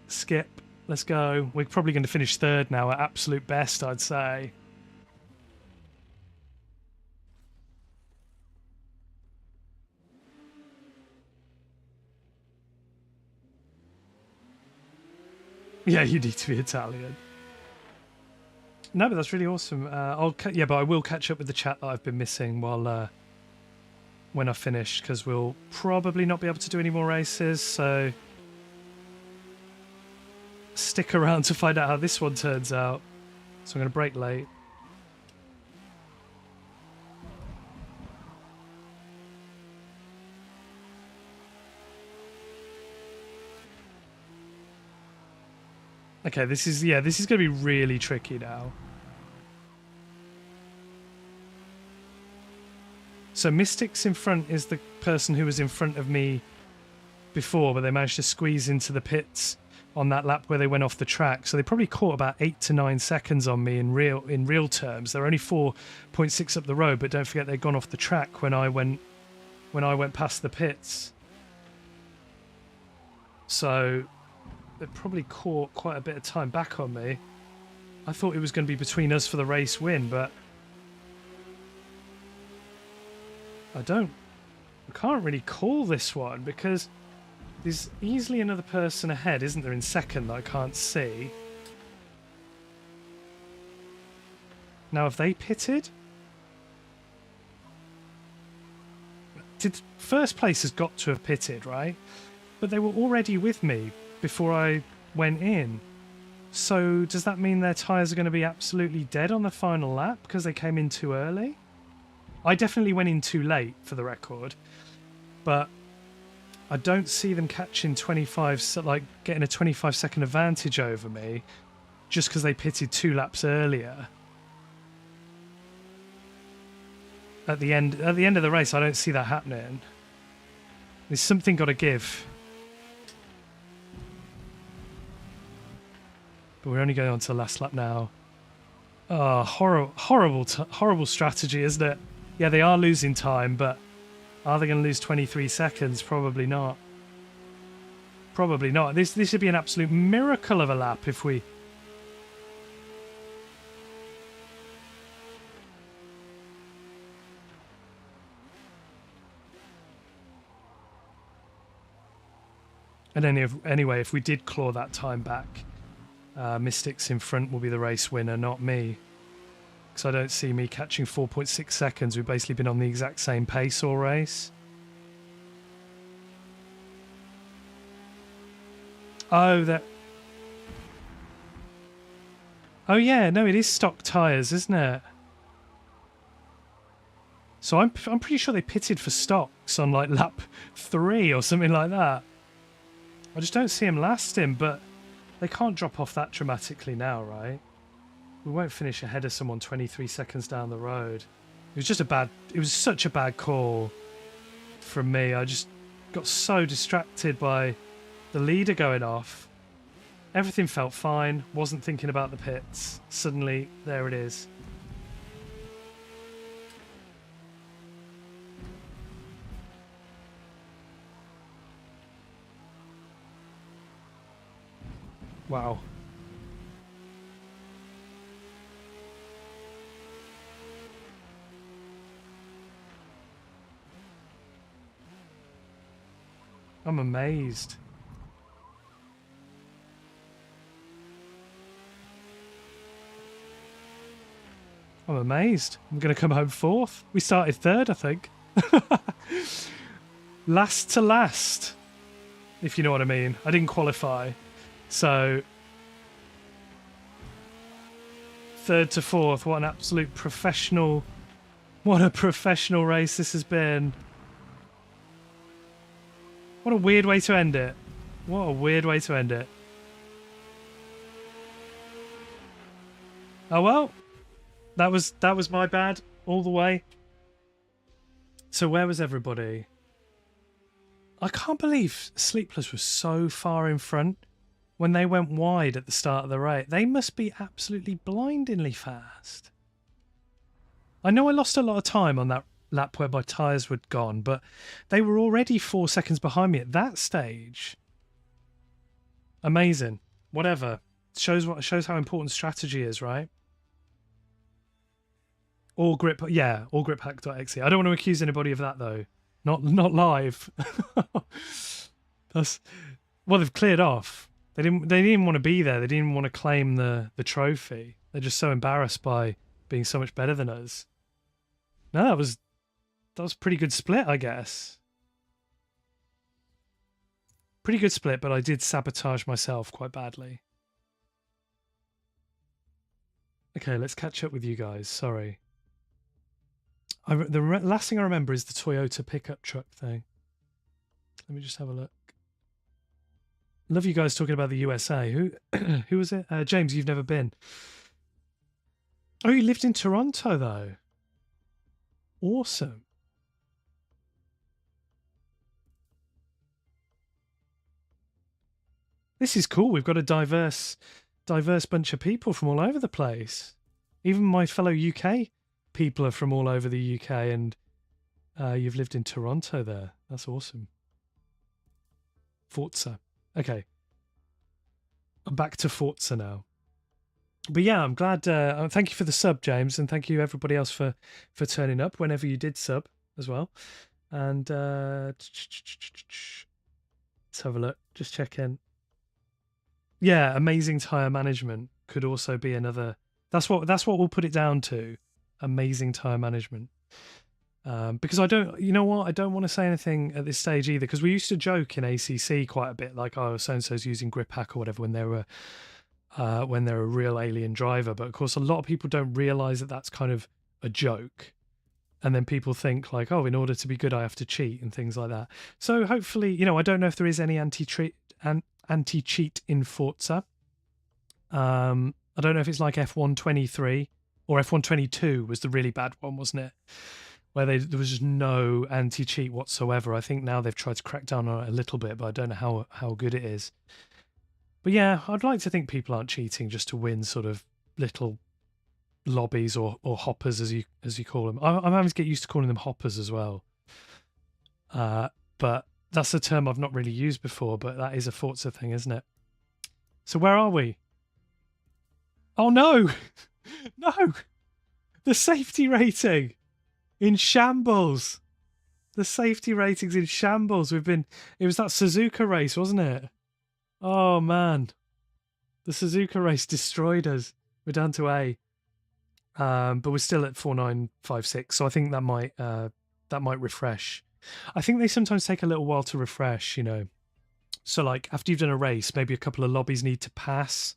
Skip. Let's go. We're probably going to finish 3rd now at absolute best, I'd say. Yeah, you need to be Italian. No, but that's really awesome. But I will catch up with the chat that I've been missing while when I finish, because we'll probably not be able to do any more races. So stick around to find out how this one turns out. So I'm going to brake late. Okay, this is going to be really tricky now. So Mystics in front is the person who was in front of me before, but they managed to squeeze into the pits on that lap where they went off the track. So they probably caught about 8 to 9 seconds on me in real terms. They're only 4.6 up the road, but don't forget they'd gone off the track when I went past the pits. So they probably caught quite a bit of time back on me. I thought it was going to be between us for the race win, but I can't really call this one because there's easily another person ahead, isn't there, in second that I can't see. Now, have they pitted? First place has got to have pitted, right? But they were already with me before I went in. So does that mean their tyres are going to be absolutely dead on the final lap because they came in too early? I definitely went in too late, for the record. But I don't see them catching 25, like getting a 25-second advantage over me just because they pitted 2 laps earlier. At the end of the race, I don't see that happening. There's something got to give. But we're only going on to the last lap now. Oh, horrible strategy, isn't it? Yeah, they are losing time, but are they going to lose 23 seconds? Probably not. Probably not. This would be an absolute miracle of a lap if we... And anyway, if we did claw that time back, Mystics in front will be the race winner, not me. Because I don't see me catching 4.6 seconds. We've basically been on the exact same pace all race. Oh, that... Oh, yeah, no, it is stock tyres, isn't it? So I'm pretty sure they pitted for stocks on, like, lap 3 or something like that. I just don't see them lasting, but they can't drop off that dramatically now, right? We won't finish ahead of someone 23 seconds down the road. It was such a bad call from me. I just got so distracted by the leader going off. Everything felt fine. Wasn't thinking about the pits. Suddenly, there it is. Wow. I'm amazed. I'm amazed. I'm going to come home 4th. We started 3rd, I think. Last to last, if you know what I mean. I didn't qualify. So 3rd to 4th. What an absolute professional... What a professional race this has been. What a weird way to end it. What a weird way to end it. Oh well. That was my bad all the way. So where was everybody? I can't believe Sleepless was so far in front when they went wide at the start of the race. They must be absolutely blindingly fast. I know I lost a lot of time on that lap where my tyres were gone, but they were already 4 seconds behind me at that stage. Amazing. Whatever. Shows how important strategy is, right? All grip, yeah, allgriphack.exe. I don't want to accuse anybody of that though. Not live. Well, they've cleared off. They didn't want to be there. They didn't even want to claim the trophy. They're just so embarrassed by being so much better than us. No, that was a pretty good split, I guess. Pretty good split, but I did sabotage myself quite badly. Okay, let's catch up with you guys. Sorry. The last thing I remember is the Toyota pickup truck thing. Let me just have a look. Love you guys talking about the USA. Who was it? James, you've never been. Oh, you lived in Toronto, though. Awesome. This is cool. We've got a diverse bunch of people from all over the place. Even my fellow UK people are from all over the UK, and you've lived in Toronto there. That's awesome. Forza. Okay. I'm back to Forza now. But yeah, I'm glad. Thank you for the sub, James, and thank you everybody else for turning up whenever you did sub as well. And let's have a look. Just check in. Yeah, amazing tire management could also be another. That's what we'll put it down to. Amazing tire management. Because I don't, you know what, I don't want to say anything at this stage either, because we used to joke in ACC quite a bit, like, oh, so-and-so's using grip hack or whatever when they're a real alien driver. But of course, a lot of people don't realize that that's kind of a joke. And then people think like, oh, in order to be good, I have to cheat and things like that. So hopefully, you know, I don't know if there is any anti-cheat in Forza. I don't know if it's like F123 or F122 was the really bad one, wasn't it? Where there was just no anti-cheat whatsoever. I think now they've tried to crack down on it a little bit, but I don't know how good it is. But yeah, I'd like to think people aren't cheating just to win sort of little lobbies or hoppers, as you call them. I'm having to get used to calling them hoppers as well. But that's a term I've not really used before, but that is a Forza thing, isn't it? So where are we? Oh no! No! The safety rating in shambles. The safety rating's in shambles. It was that Suzuka race, wasn't it? Oh man. The Suzuka race destroyed us. We're down to A. But we're still at 4956, so I think that might refresh. I think they sometimes take a little while to refresh, you know. So like after you've done a race, maybe a couple of lobbies need to pass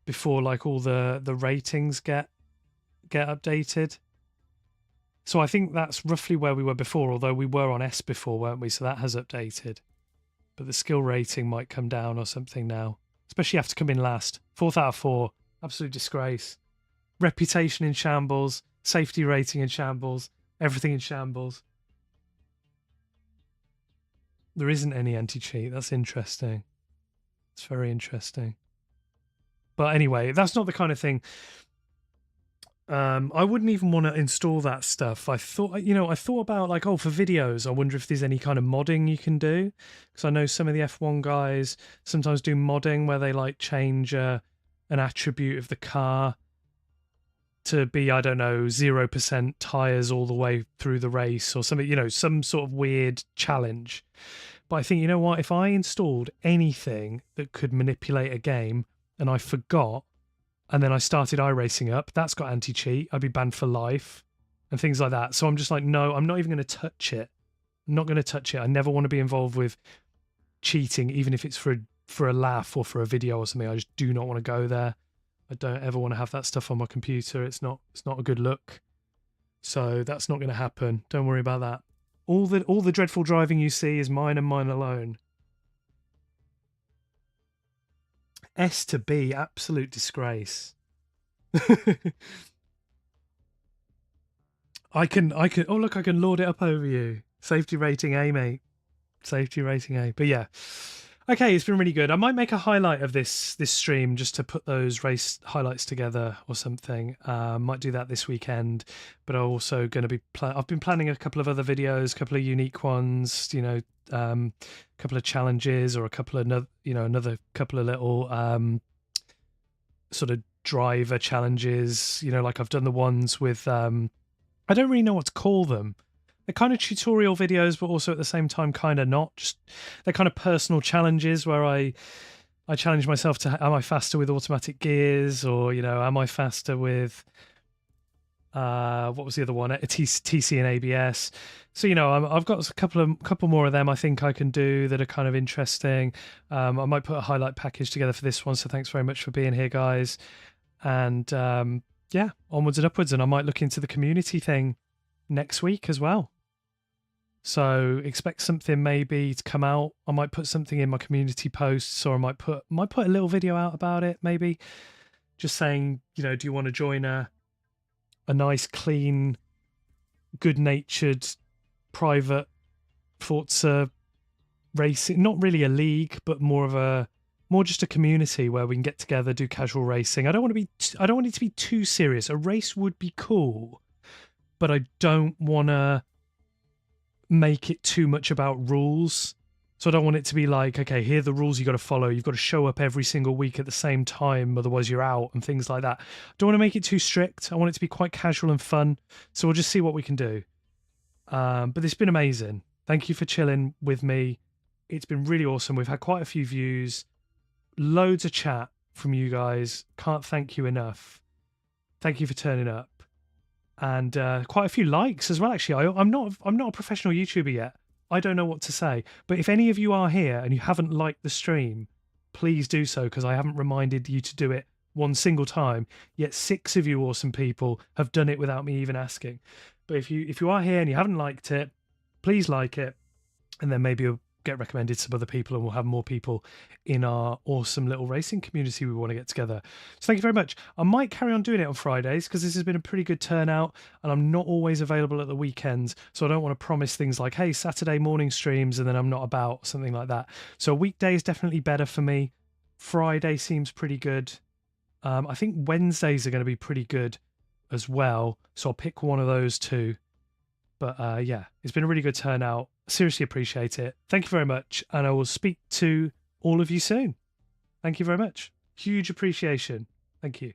before like all the ratings get updated. So I think that's roughly where we were before, although we were on S before, weren't we? So that has updated. But the skill rating might come down or something now, especially after coming last. 4th out of 4. Absolute disgrace. Reputation in shambles, safety rating in shambles, everything in shambles. There isn't any anti-cheat. That's interesting. It's very interesting. But anyway, that's not the kind of thing. I wouldn't even want to install that stuff. I thought about like, oh, for videos, I wonder if there's any kind of modding you can do, because I know some of the F1 guys sometimes do modding where they like change an attribute of the car to be, I don't know, 0% tires all the way through the race or something, you know, some sort of weird challenge. But I think, you know what, if I installed anything that could manipulate a game and I forgot, and then I started iRacing up, that's got anti-cheat, I'd be banned for life and things like that. So I'm just like, no, I'm not even going to touch it. I'm not going to touch it. I never want to be involved with cheating, even if it's for a laugh or for a video or something. I just do not want to go there. I don't ever want to have that stuff on my computer. It's not a good look. So that's not going to happen. Don't worry about that. All the dreadful driving you see is mine and mine alone. S to B, absolute disgrace. I can oh look, I can lord it up over you. Safety rating A, mate. Safety rating A. But yeah. Okay, it's been really good. I might make a highlight of this stream just to put those race highlights together or something. Might do that this weekend, but I'm also going to be I've been planning a couple of other videos, a couple of unique ones, you know, a couple of challenges or a couple of another couple of little sort of driver challenges, you know, like I've done the ones with I don't really know what to call them. They're kind of tutorial videos, but also at the same time kind of not. Just they're kind of personal challenges where I challenge myself to, am I faster with automatic gears, or, you know, am I faster with what was the other one? A TC and ABS. So, you know, I've got a couple more of them I think I can do that are kind of interesting. I might put a highlight package together for this one. So thanks very much for being here, guys. And yeah, onwards and upwards. And I might look into the community thing next week as well. So expect something maybe to come out. I might put something in my community posts, or I might put a little video out about it, maybe just saying, you know, do you want to join a nice, clean, good-natured, private Forza racing? Not really a league, but more of a more just a community where we can get together, do casual racing. I don't want it to be too serious. A race would be cool, but I don't want to make it too much about rules. So I don't want it to be like, okay, here are the rules you got to follow. You've got to show up every single week at the same time, otherwise you're out, and things like that. I don't want to make it too strict. I want it to be quite casual and fun. So we'll just see what we can do. But it's been amazing. Thank you for chilling with me. It's been really awesome. We've had quite a few views, loads of chat from you guys. Can't thank you enough. Thank you for turning up. And quite a few likes as well, actually. I'm not a professional YouTuber yet. I don't know what to say. But if any of you are here and you haven't liked the stream, please do so, because I haven't reminded you to do it one single time. Yet 6 of you awesome people have done it without me even asking. But if you are here and you haven't liked it, please like it. And then maybe you'll get recommended to some other people, and we'll have more people in our awesome little racing community we want to get together. So thank you very much. I might carry on doing it on Fridays because this has been a pretty good turnout, and I'm not always available at the weekends, so I don't want to promise things like, hey, Saturday morning streams and then I'm not about, or something like that. So a weekday is definitely better for me. Friday seems pretty good. I think Wednesdays are going to be pretty good as well, so I'll pick one of those two. But yeah, it's been a really good turnout. Seriously appreciate it. Thank you very much. And I will speak to all of you soon. Thank you very much. Huge appreciation. Thank you.